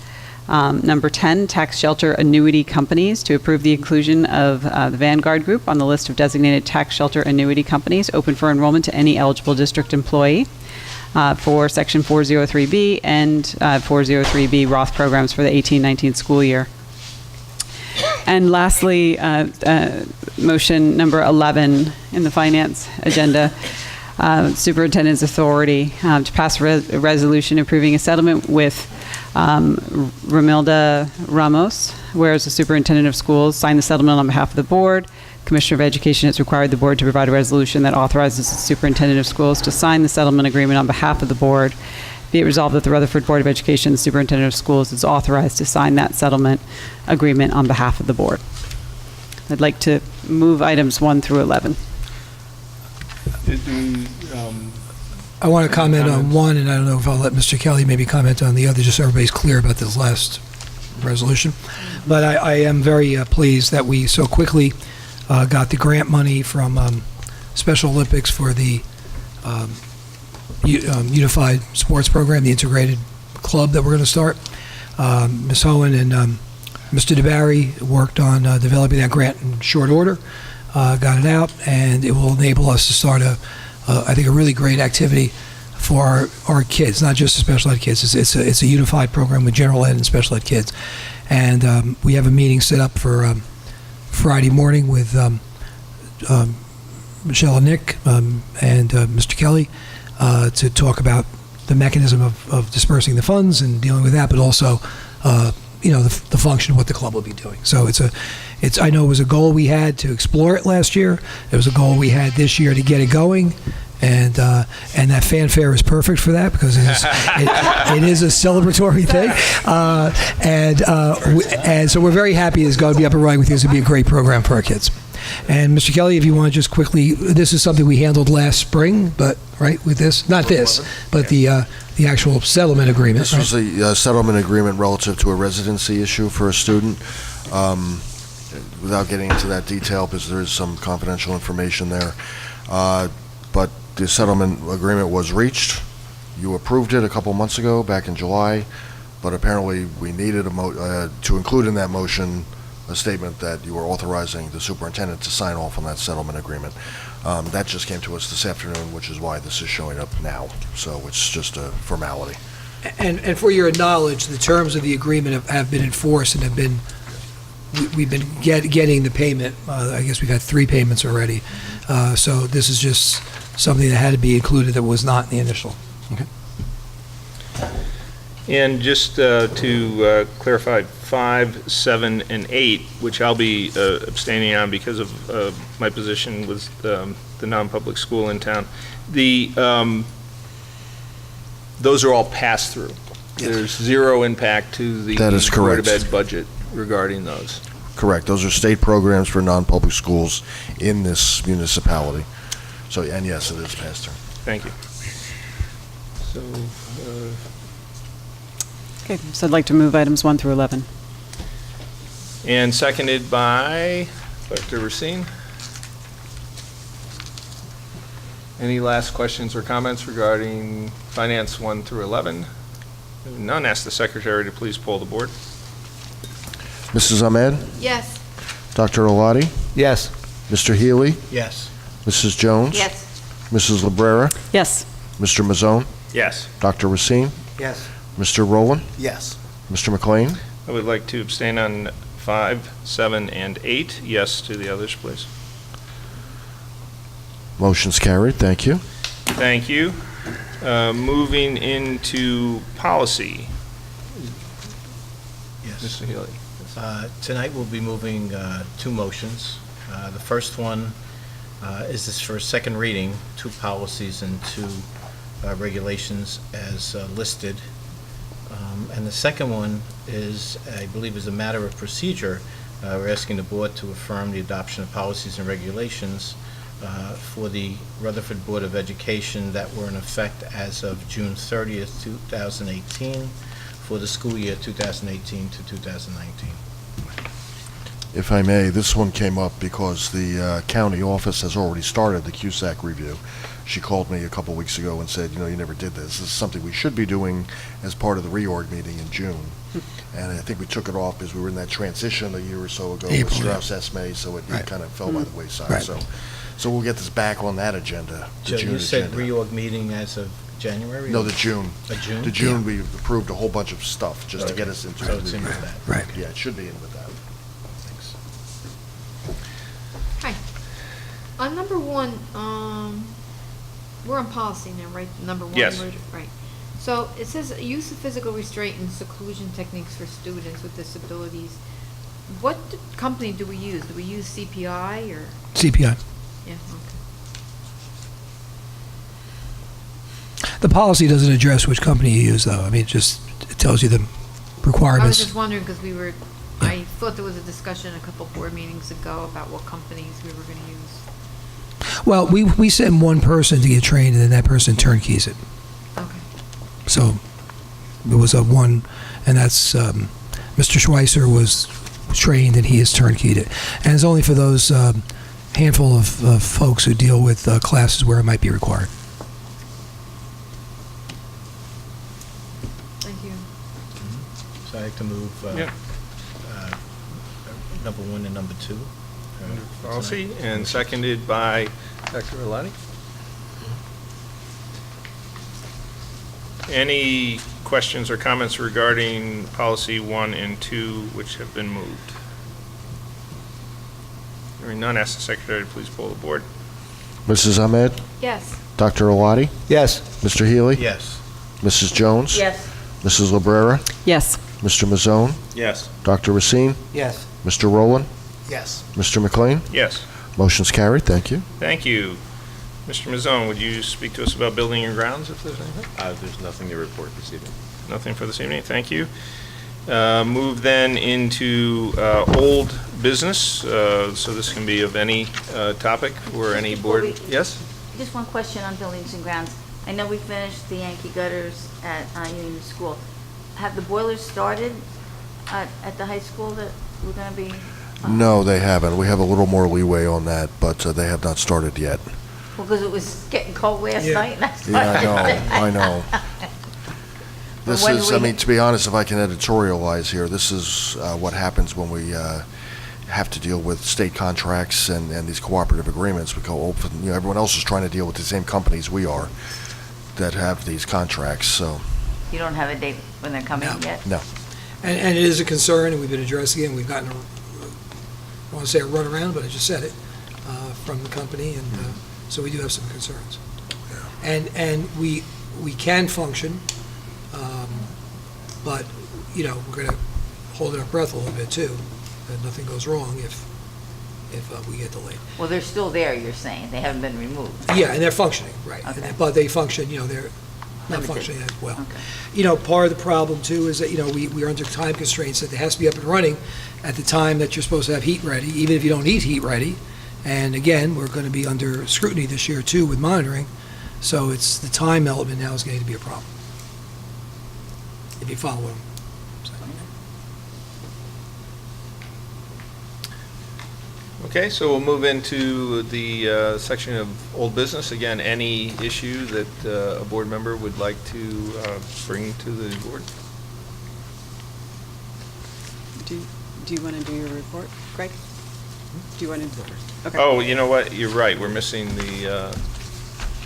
Number 10, tax shelter annuity companies, to approve the inclusion of the Vanguard Group on the list of designated tax shelter annuity companies open for enrollment to any eligible district employee for Section 403B and 403B Roth programs for the 18-19 school year. And lastly, motion number 11 in the finance agenda, superintendent's authority to pass a resolution approving a settlement with Ramilda Ramos, whereas the superintendent of schools signed the settlement on behalf of the board. Commissioner of Education has required the board to provide a resolution that authorizes the superintendent of schools to sign the settlement agreement on behalf of the board. Be it resolved that the Rutherford Board of Education, the superintendent of schools, is authorized to sign that settlement agreement on behalf of the board. I'd like to move items 1 through 11. I want to comment on one, and I don't know if I'll let Mr. Kelly maybe comment on the other, just so everybody's clear about this last resolution. But I am very pleased that we so quickly got the grant money from Special Olympics for the Unified Sports Program, the integrated club that we're going to start. Ms. Hohen and Mr. DeBarry worked on developing that grant in short order, got it out, and it will enable us to start I think a really great activity for our kids, not just the special ed kids. It's a unified program with general ed and special ed kids. And we have a meeting set up for Friday morning with Michelle and Nick and Mr. Kelly to talk about the mechanism of dispersing the funds and dealing with that, but also the function of what the club will be doing. So I know it was a goal we had to explore it last year. It was a goal we had this year to get it going, and that fanfare is perfect for that because it is a celebratory thing, and so we're very happy it's going to be up and running with you. It's going to be a great program for our kids. And Mr. Kelly, if you want to just quickly, this is something we handled last spring, but with this, not this, but the actual settlement agreement. This was a settlement agreement relative to a residency issue for a student. Without getting into that detail, because there is some confidential information there, but the settlement agreement was reached. You approved it a couple months ago, back in July, but apparently we needed to include in that motion a statement that you were authorizing the superintendent to sign off on that settlement agreement. That just came to us this afternoon, which is why this is showing up now. So it's just a formality. And for your knowledge, the terms of the agreement have been enforced and have been. We've been getting the payment. I guess we've had 3 payments already. So this is just something that had to be included that was not in the initial. Okay. And just to clarify, 5, 7, and 8, which I'll be abstaining on because of my position with the non-public school in town, those are all pass-through. Yes. There's zero impact to the That is Board of correct. Ed budget regarding those. Correct. Those are state programs for non-public schools in this municipality. So, and yes, it is passed through. Thank you. So, Okay, so I'd like to move items 1 through 11. and seconded by Dr. Racine. Any last questions or comments regarding Finance 1 through 11? None. Ask the secretary to please poll the board. Mrs. Ahmed? Yes. Dr. Oladi? Yes. Mr. Healy? Yes. Mrs. Jones? Yes. Mrs. Lebrera? Yes. Mr. Mazzone? Yes. Dr. Racine? Yes. Mr. Rowland? Yes. Mr. McLean? I would like to abstain on 5, 7, and 8. Yes to the others, please. Motion's carried. Thank you. Thank you. Moving into policy. Yes. Mr. Healy. Tonight we'll be moving two motions. The first one is this for second reading, two policies and two regulations as listed. And the second one is, I believe, is a matter of procedure. We're asking the board to affirm the adoption of policies and regulations for the Rutherford Board of Education that were in effect as of June 30th, 2018, for the school year 2018 to 2019. If I may, this one came up because the county office has already started the CUSAC review. She called me a couple weeks ago and said, you never did this. This is something we should be doing as part of the reorg meeting in June. And I think we took it off because we were in that transition a year or so ago with April, yeah. Strauss Esme, so it Right. kind of fell by the wayside. Right. So we'll get this back on that agenda, the So June you said agenda. reorg meeting as of January? No, the June. June? The June, we approved a whole bunch of stuff just to Okay. get us into So the it's in review. with that. Right. Yeah, it should be in with that. Thanks. Hi. On number one, we're on policy now, right? Number one. Yes. Right. So it says use of physical restraint and seclusion techniques for students with disabilities. What company do we use? Do we use CPI or? CPI. Yeah, okay. The policy doesn't address which company you use, though. I mean, it tells you the I was requirements. just wondering, because I thought there was a discussion a couple board meetings ago about what companies we were going to use. Well, we send one person to get trained, and then that person turnkeys it. Okay. So it was a one, and that's Mr. Schweitzer was trained, and he has turnkeyed it. And it's only for those handful of folks who deal with classes where it might be required. Thank you. So I'd like to move Yeah. number one and number two. Policy, and seconded by Dr. Alati. Any questions or comments regarding policy 1 and 2, which have been moved? Hearing none, ask the secretary to please poll the board. Mrs. Ahmed? Yes. Dr. Alati? Yes. Mr. Healy? Yes. Mrs. Jones? Yes. Mrs. Lebrera? Yes. Mr. Mazzone? Yes. Dr. Racine? Yes. Mr. Rowland? Yes. Mr. McLean? Yes. Motion's carried. Thank you. Thank you. Mr. Mazzone, would you speak to us about building and grounds, if there's anything? There's nothing to report this evening. Nothing for this evening, thank you. Move then into old business, so this can be of any topic or any Before board. we- Yes? Just one question on buildings and grounds. I know we finished the Yankee gutters at Union School. Have the boilers started at the high school that we're going to be? No, they haven't. We have a little more leeway on that, but they have not started yet. Well, because it was getting cold last night. And I Yeah, I know. This When is, we- I mean, to be honest, if I can editorialize here, this is what happens when we have to deal with state contracts and these cooperative agreements. We go open, everyone else is trying to deal with the same companies we are that have these contracts, so, You don't have a date when they're coming No. yet? no. And it is a concern, and we've been addressing it, and we've gotten, I want to say a runaround, but I just said it, from the company, and so we do have some concerns. And we can function, but, we're going to hold our breath a little bit, too, that nothing goes wrong if we get delayed. Well, they're still there, you're saying. They haven't been removed. Yeah, and they're functioning, right. Okay. But they function, they're not Limited. functioning as well. Okay. Part of the problem too is that, we are under time constraints, that it has to be up and running at the time that you're supposed to have heat ready, even if you don't need heat ready. And again, we're going to be under scrutiny this year too with monitoring, so it's the time element now is going to be a problem. If you follow what I'm saying. Okay, so we'll move into the section of old business. Again, any issue that a board member would like to bring to the board? Do you want to do your report, Greg? Do you want to do first? Okay. Oh, you know what? You're right. We're missing the,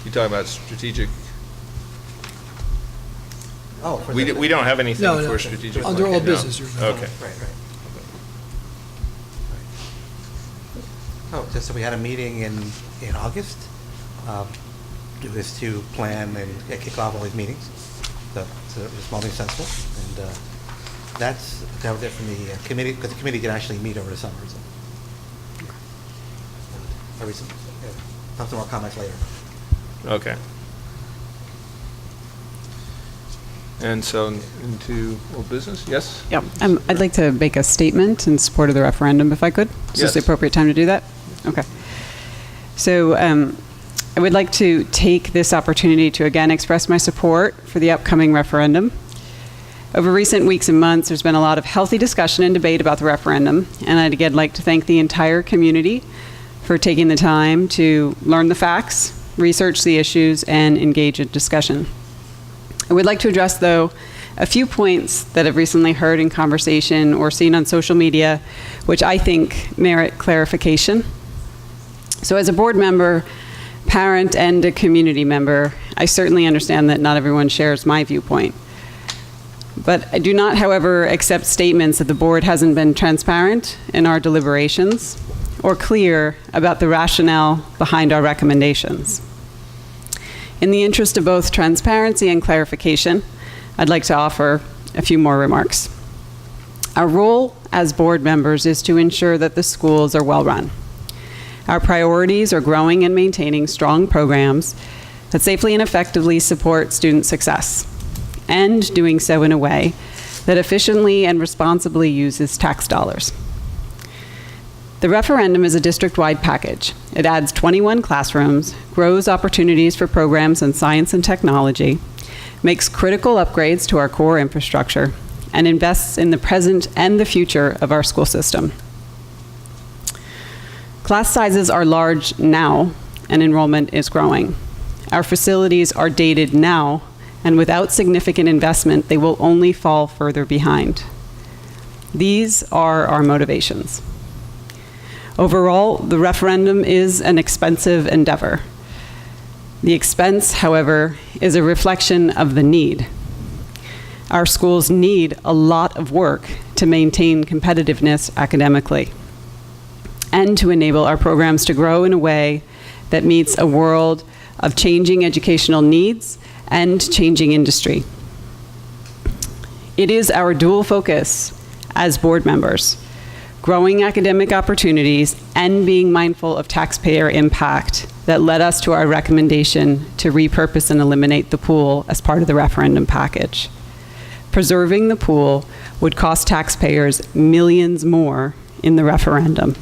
you talk about strategic, Oh, for we the- don't have anything No, for no. strategic. Under plan. old No. business, you're right. Okay. Right. Oh, just so we had a meeting in August, do this to plan and kick off all these meetings. So it was more successful, and that was it from the committee, because the committee can actually meet over the summer, so. Maybe some more comments later. Okay. And so into old business, yes? Yeah, I'd like to make a statement in support of the referendum, if I could. Is this the Yes. appropriate time to do that? Okay. So I would like to take this opportunity to again express my support for the upcoming referendum. Over recent weeks and months, there's been a lot of healthy discussion and debate about the referendum, and I'd again like to thank the entire community for taking the time to learn the facts, research the issues, and engage in discussion. I would like to address, though, a few points that I've recently heard in conversation or seen on social media, which I think merit clarification. So as a board member, parent, and a community member, I certainly understand that not everyone shares my viewpoint. But I do not, however, accept statements that the board hasn't been transparent in our deliberations or clear about the rationale behind our recommendations. In the interest of both transparency and clarification, I'd like to offer a few more remarks. Our role as board members is to ensure that the schools are well run. Our priorities are growing and maintaining strong programs that safely and effectively support student success, and doing so in a way that efficiently and responsibly uses tax dollars. The referendum is a district-wide package. It adds 21 classrooms, grows opportunities for programs in science and technology, makes critical upgrades to our core infrastructure, and invests in the present and the future of our school system. Class sizes are large now, and enrollment is growing. Our facilities are dated now, and without significant investment, they will only fall further behind. These are our motivations. Overall, the referendum is an expensive endeavor. The expense, however, is a reflection of the need. Our schools need a lot of work to maintain competitiveness academically and to enable our programs to grow in a way that meets a world of changing educational needs and changing industry. It is our dual focus as board members, growing academic opportunities and being mindful of taxpayer impact, that led us to our recommendation to repurpose and eliminate the pool as part of the referendum package. Preserving the pool would cost taxpayers millions more in the referendum.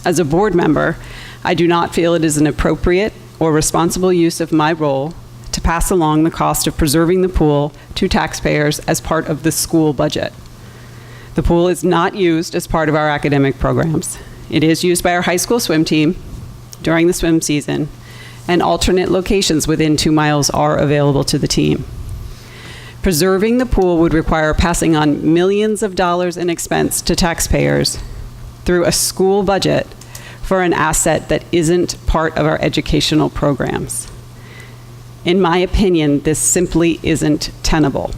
As a board member, I do not feel it is an appropriate or responsible use of my role to pass along the cost of preserving the pool to taxpayers as part of the school budget. The pool is not used as part of our academic programs. It is used by our high school swim team during the swim season, and alternate locations within 2 miles are available to the team. Preserving the pool would require passing on millions of dollars in expense to taxpayers through a school budget for an asset that isn't part of our educational programs. In my opinion, this simply isn't tenable.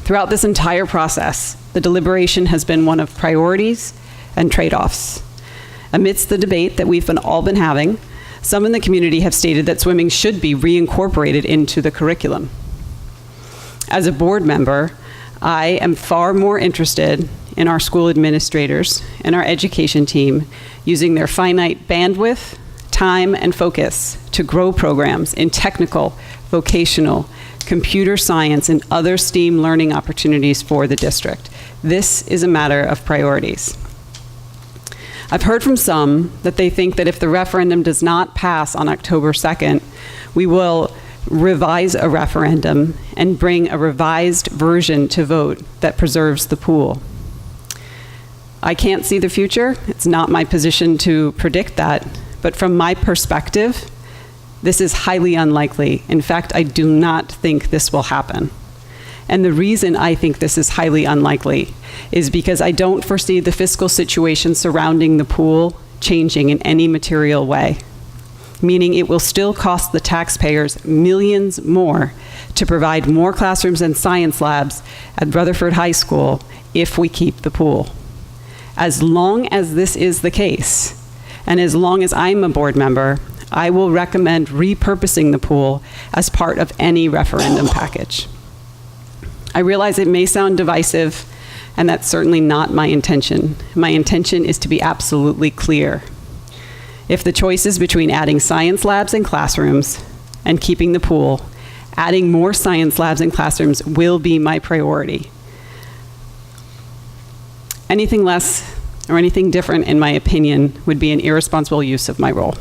Throughout this entire process, the deliberation has been one of priorities and trade-offs. Amidst the debate that we've all been having, some in the community have stated that swimming should be reincorporated into the curriculum. As a board member, I am far more interested in our school administrators and our education team using their finite bandwidth, time, and focus to grow programs in technical, vocational, computer science, and other STEAM learning opportunities for the district. This is a matter of priorities. I've heard from some that they think that if the referendum does not pass on October 2nd, we will revise a referendum and bring a revised version to vote that preserves the pool. I can't see the future. It's not my position to predict that. But from my perspective, this is highly unlikely. In fact, I do not think this will happen. And the reason I think this is highly unlikely is because I don't foresee the fiscal situation surrounding the pool changing in any material way, meaning it will still cost the taxpayers millions more to provide more classrooms and science labs at Rutherford High School if we keep the pool. As long as this is the case, and as long as I'm a board member, I will recommend repurposing the pool as part of any referendum package. I realize it may sound divisive, and that's certainly not my intention. My intention is to be absolutely clear. If the choice is between adding science labs and classrooms and keeping the pool, adding more science labs and classrooms will be my priority. Anything less or anything different, in my opinion, would be an irresponsible use of my role.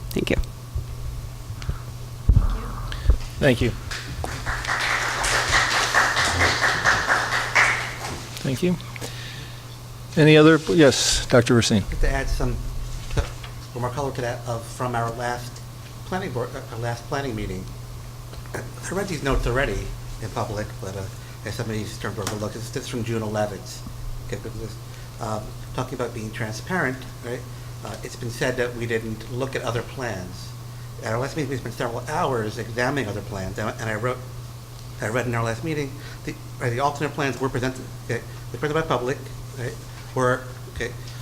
Thank you. Thank you. Thank you. Any other, yes, Dr. Racine. I'd like to add some more color to that from our last planning board, our last planning meeting. I read these notes already in public, but as some of these terms were overlooked. This is from June 11th. Okay, talking about being transparent, right? It's been said that we didn't look at other plans. At our last meeting, we spent several hours examining other plans, and I read in our last meeting, the alternate plans were presented, okay, were presented by public, right?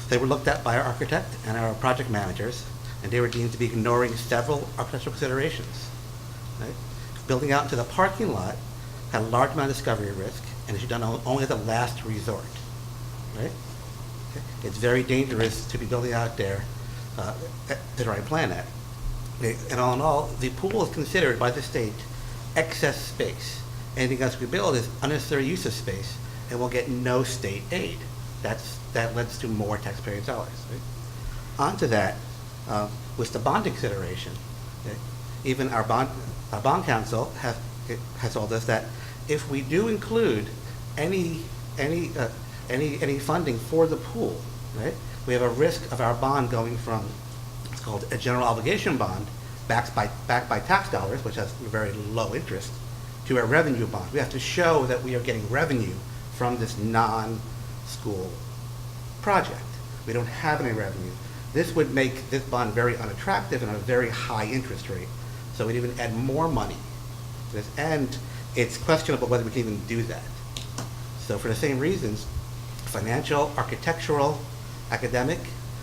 They were looked at by our architect and our project managers, and they were deemed to be ignoring several architectural considerations. Right? Building out into the parking lot had a large amount of discovery risk, and it should be done only as a last resort. Right? Okay. It's very dangerous to be building out there the right plan at. Okay. And all in all, the pool is considered by the state excess space. Anything else we build is unnecessary use of space and will get no state aid. That leads to more taxpayer dollars. Right? Onto that, with the bond consideration, okay, even our bond council has told us that if we do include any funding for the pool, right, we have a risk of our bond going from, it's called a general obligation bond, backed by tax dollars, which has very low interest, to a revenue bond. We have to show that we are getting revenue from this non-school project. We don't have any revenue. This would make this bond very unattractive and a very high interest rate. So we'd even add more money to this, and it's questionable whether we can even do that. So for the same reasons, financial, architectural, academic,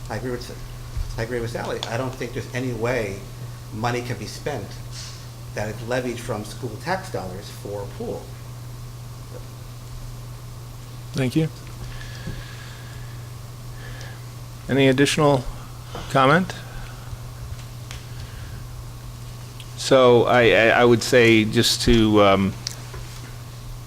I agree with Sally. I don't think there's any way money can be spent that is levied from school tax dollars for a pool. Thank you. Any additional comment? So I would say, just to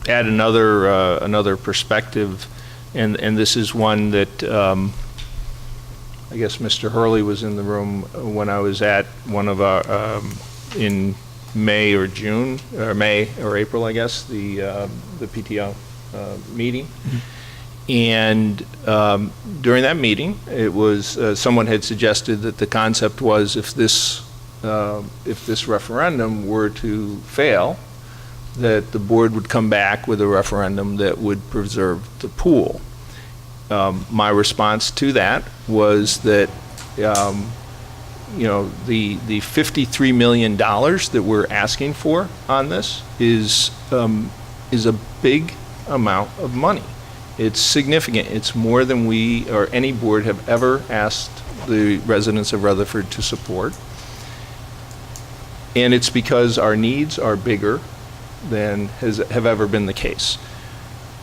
add another perspective, and this is one that I guess Mr. Hurley was in the room when I was at one of our in May or June, or May or April, I guess, the PTO meeting. Mm-hmm. And during that meeting, it was someone had suggested that the concept was, if this referendum were to fail, that the board would come back with a referendum that would preserve the pool. My response to that was that the $53 million that we're asking for on this is a big amount of money. It's significant. It's more than we or any board have ever asked the residents of Rutherford to support. And it's because our needs are bigger than have ever been the case.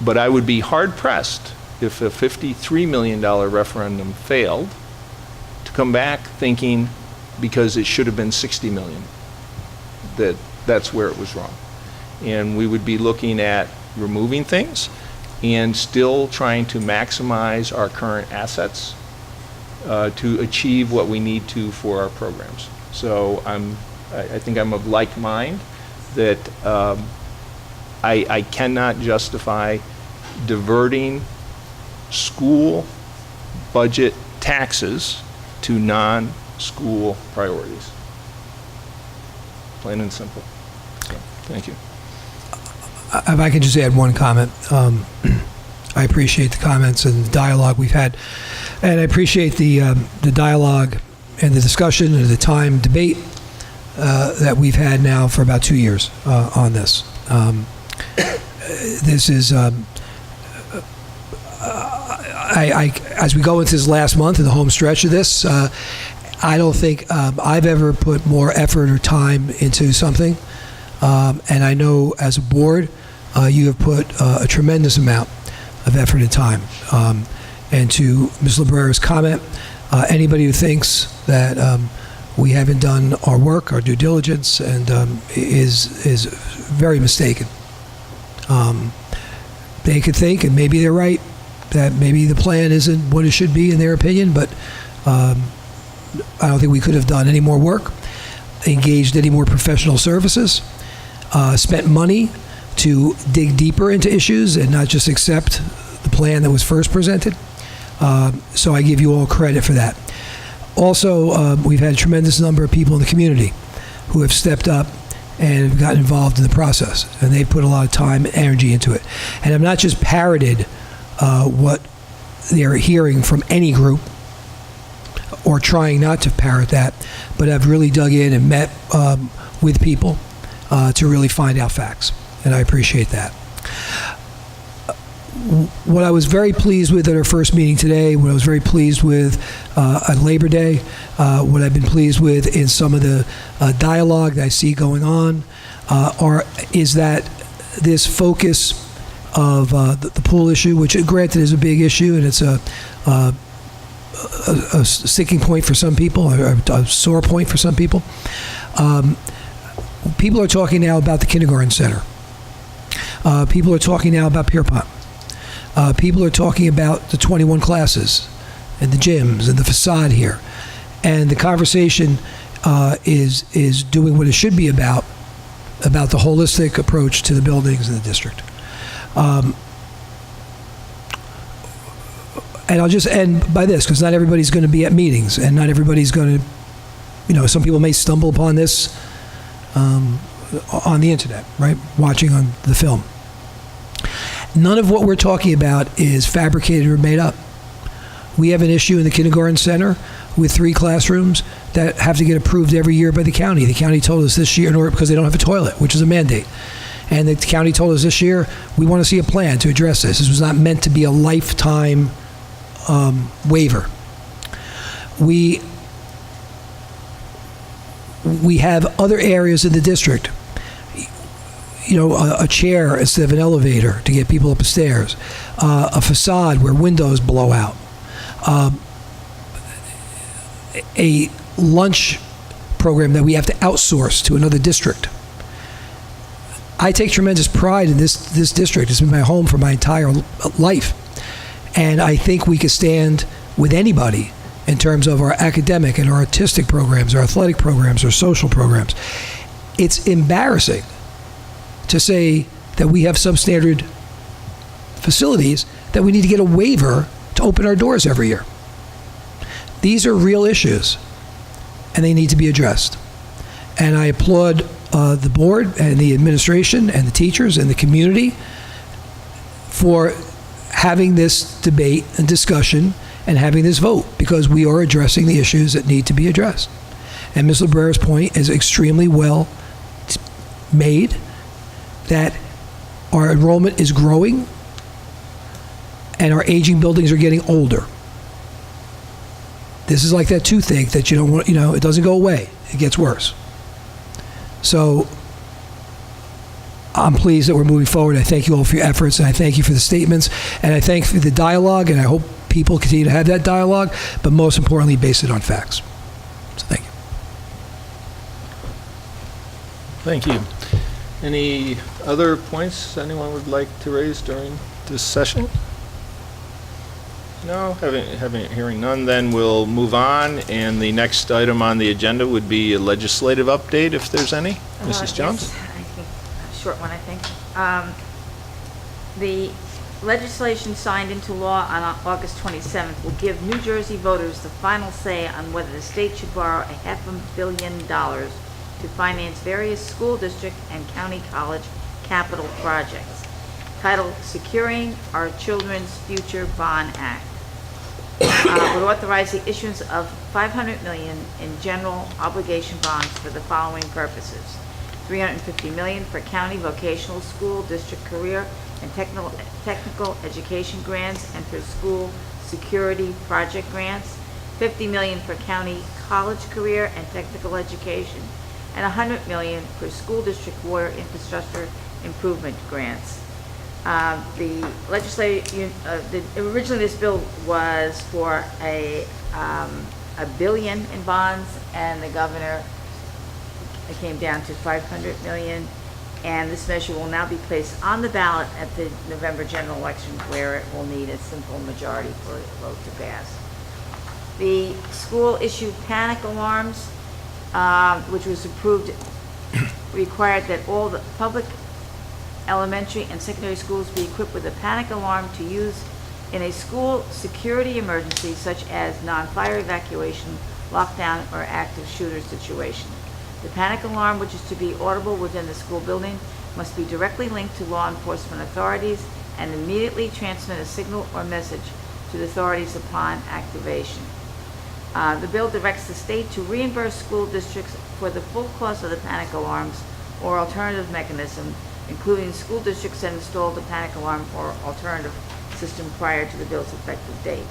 But I would be hard-pressed if a $53 million referendum failed to come back thinking, because it should have been $60 million, that's where it was wrong. And we would be looking at removing things and still trying to maximize our current assets to achieve what we need to for our programs. So I think I'm of like mind that I cannot justify diverting school budget taxes to non-school priorities. Plain and simple. So, thank you. If I can just add one comment. I appreciate the comments and the dialogue we've had, and I appreciate the dialogue and the discussion and the time debate that we've had now for about 2 years on this. This is, as we go into this last month in the home stretch of this, I don't think I've ever put more effort or time into something, and I know as a board, you have put a tremendous amount of effort and time. And to Ms. Librera's comment, anybody who thinks that we haven't done our work, our due diligence, and is very mistaken. They could think, and maybe they're right, that maybe the plan isn't what it should be in their opinion, but I don't think we could have done any more work, engaged any more professional services, spent money to dig deeper into issues and not just accept the plan that was first presented. So I give you all credit for that. Also, we've had a tremendous number of people in the community who have stepped up and have gotten involved in the process, and they've put a lot of time and energy into it. And I've not just parroted what they're hearing from any group or trying not to parrot that, but I've really dug in and met with people to really find out facts, and I appreciate that. What I was very pleased with at our first meeting today, what I was very pleased with on Labor Day, what I've been pleased with in some of the dialogue that I see going on, is that this focus of the pool issue, which granted is a big issue and it's a sticking point for some people, a sore point for some people. People are talking now about the kindergarten center. People are talking now about Pierpont. People are talking about the 21 classes and the gyms and the facade here. And the conversation is doing what it should be about the holistic approach to the buildings in the district. And I'll just end by this, because not everybody's going to be at meetings, and not everybody's going to, some people may stumble upon this on the internet, right, watching on the film. None of what we're talking about is fabricated or made up. We have an issue in the kindergarten center with 3 classrooms that have to get approved every year by the county. The county told us this year, in order, because they don't have a toilet, which is a mandate. And the county told us this year, we want to see a plan to address this. This was not meant to be a lifetime waiver. We have other areas in the district, a chair instead of an elevator to get people up the stairs, a facade where windows blow out, a lunch program that we have to outsource to another district. I take tremendous pride in this district. It's been my home for my entire life. And I think we could stand with anybody in terms of our academic and our artistic programs, our athletic programs, our social programs. It's embarrassing to say that we have substandard facilities that we need to get a waiver to open our doors every year. These are real issues, and they need to be addressed. And I applaud the board and the administration and the teachers and the community for having this debate and discussion and having this vote, because we are addressing the issues that need to be addressed. And Ms. Librera's point is extremely well made, that our enrollment is growing and our aging buildings are getting older. This is like that toothache that you don't want, it doesn't go away. It gets worse. So I'm pleased that we're moving forward. I thank you all for your efforts, and I thank you for the statements, and I thank you for the dialogue, and I hope people continue to have that dialogue, but most importantly, base it on facts. So thank you. Thank you. Any other points anyone would like to raise during this session? No, hearing none, then we'll move on, and the next item on the agenda would be a legislative update, if there's any. Mrs. Jones? Yes, I think a short one, I think. The legislation signed into law on August 27th will give New Jersey voters the final say on whether the state should borrow $500 million to finance various school district and county college capital projects, titled Securing Our Children's Future Bond Act. Would authorize the issuance of $500 million in general obligation bonds for the following purposes: $350 million for county vocational school, district career, and technical education grants, and for school security project grants, $50 million for county college career and technical education, and $100 million for school district water infrastructure improvement grants. Originally this bill was for $1 billion in bonds, and the governor, it came down to $500 million, and this measure will now be placed on the ballot at the November general election, where it will need a simple majority for a vote to pass. The school issued panic alarms, which was approved, required that all the public elementary and secondary schools be equipped with a panic alarm to use in a school security emergency such as non-fire evacuation, lockdown, or active shooter situation. The panic alarm, which is to be audible within the school building, must be directly linked to law enforcement authorities and immediately transmit a signal or message to the authorities upon activation. The bill directs the state to reimburse school districts for the full cost of the panic alarms or alternative mechanism, including school districts that installed the panic alarm or alternative system prior to the bill's effective date.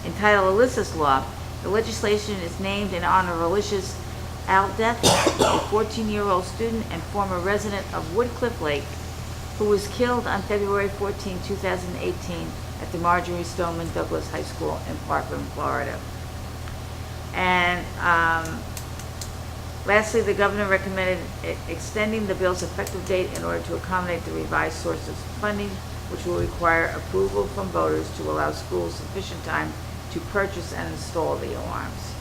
Entitled Alyssa's Law, the legislation is named in honor of Alyssa's Aldeth, a 14-year-old student and former resident of Woodcliff Lake, who was killed on February 14, 2018 at the Marjorie Stoneman Douglas High School in Parkland, Florida. And lastly, the governor recommended extending the bill's effective date in order to accommodate the revised sources of funding, which will require approval from voters to allow schools sufficient time to purchase and install the alarms.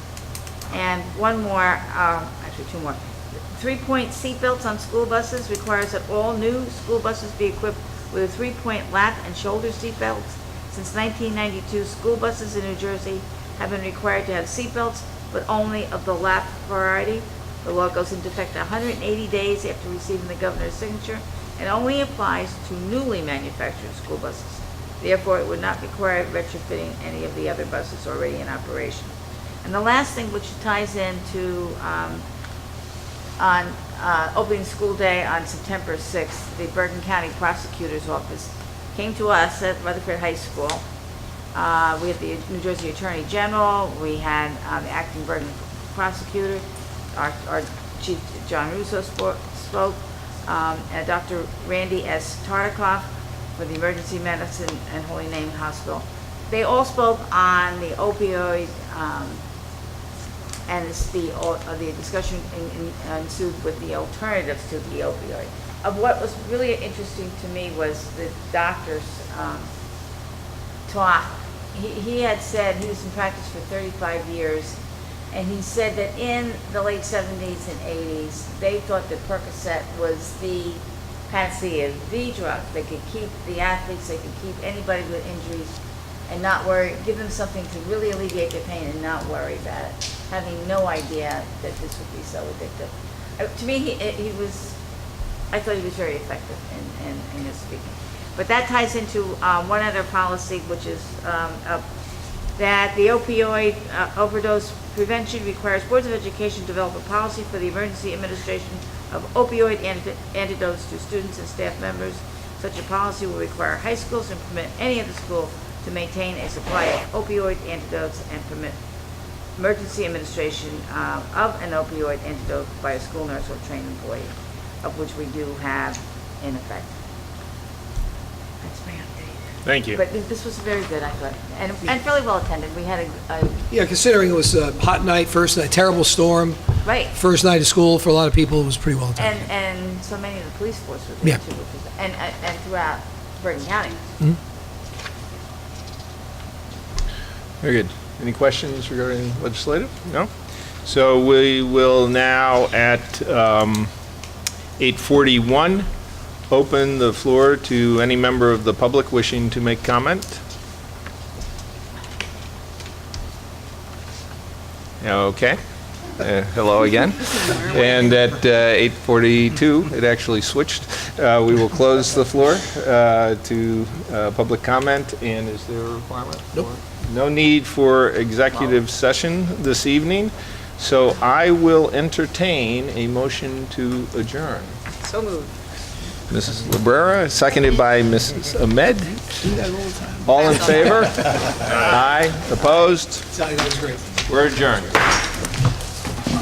And one more, actually two more. 3-point seatbelts on school buses requires that all new school buses be equipped with a 3-point lap and shoulder seatbelts. Since 1992, school buses in New Jersey have been required to have seatbelts, but only of the lap variety. The law goes into effect 180 days after receiving the governor's signature and only applies to newly manufactured school buses. Therefore, it would not require retrofitting any of the other buses already in operation. And the last thing, which ties into on opening school day on September 6th, the Bergen County Prosecutor's Office came to us at Rutherford High School. We had the New Jersey Attorney General, we had the acting Bergen prosecutor, our Chief John Russo spoke, and Dr. Randy S. Tartikoff for the Emergency Medicine and Holy Name Hospital. They all spoke on the opioid, and the discussion ensued with the alternatives to the opioid. What was really interesting to me was the doctor's talk. He had said he was in practice for 35 years, and he said that in the late 70s and 80s, they thought that Percocet was the panacea, the drug. They could keep the athletes, they could keep anybody with injuries and not worry, give them something to really alleviate their pain and not worry about it, having no idea that this would be so addictive. To me, I thought he was very effective in his speaking. But that ties into one other policy, which is that the opioid overdose prevention requires boards of education to develop a policy for the emergency administration of opioid antidotes to students and staff members. Such a policy will require high schools and permit any other school to maintain a supply of opioid antidotes and permit emergency administration of an opioid antidote by a school nurse or trained employee, of which we do have in effect. That's my update. Thank you. But this was very good, I thought, and fairly well attended. We had a Yeah, considering it was a hot night, first night, terrible storm, right, first night of school, for a lot of people, it was pretty well attended. and so many of the police force were there Yeah. too, and throughout Bergen County. Mhm. Very good. Any questions regarding legislative? No? So we will now at 8:41 open the floor to any member of the public wishing to make comment. Okay. Hello again. And at 8:42, it actually switched. We will close the floor to public comment. And is there a requirement? Nope. No need for executive session this evening. So I will entertain a motion to adjourn. So moved. Mrs. Librera, seconded by Mrs. Ahmed. All in favor? Aye. Opposed? We're adjourned.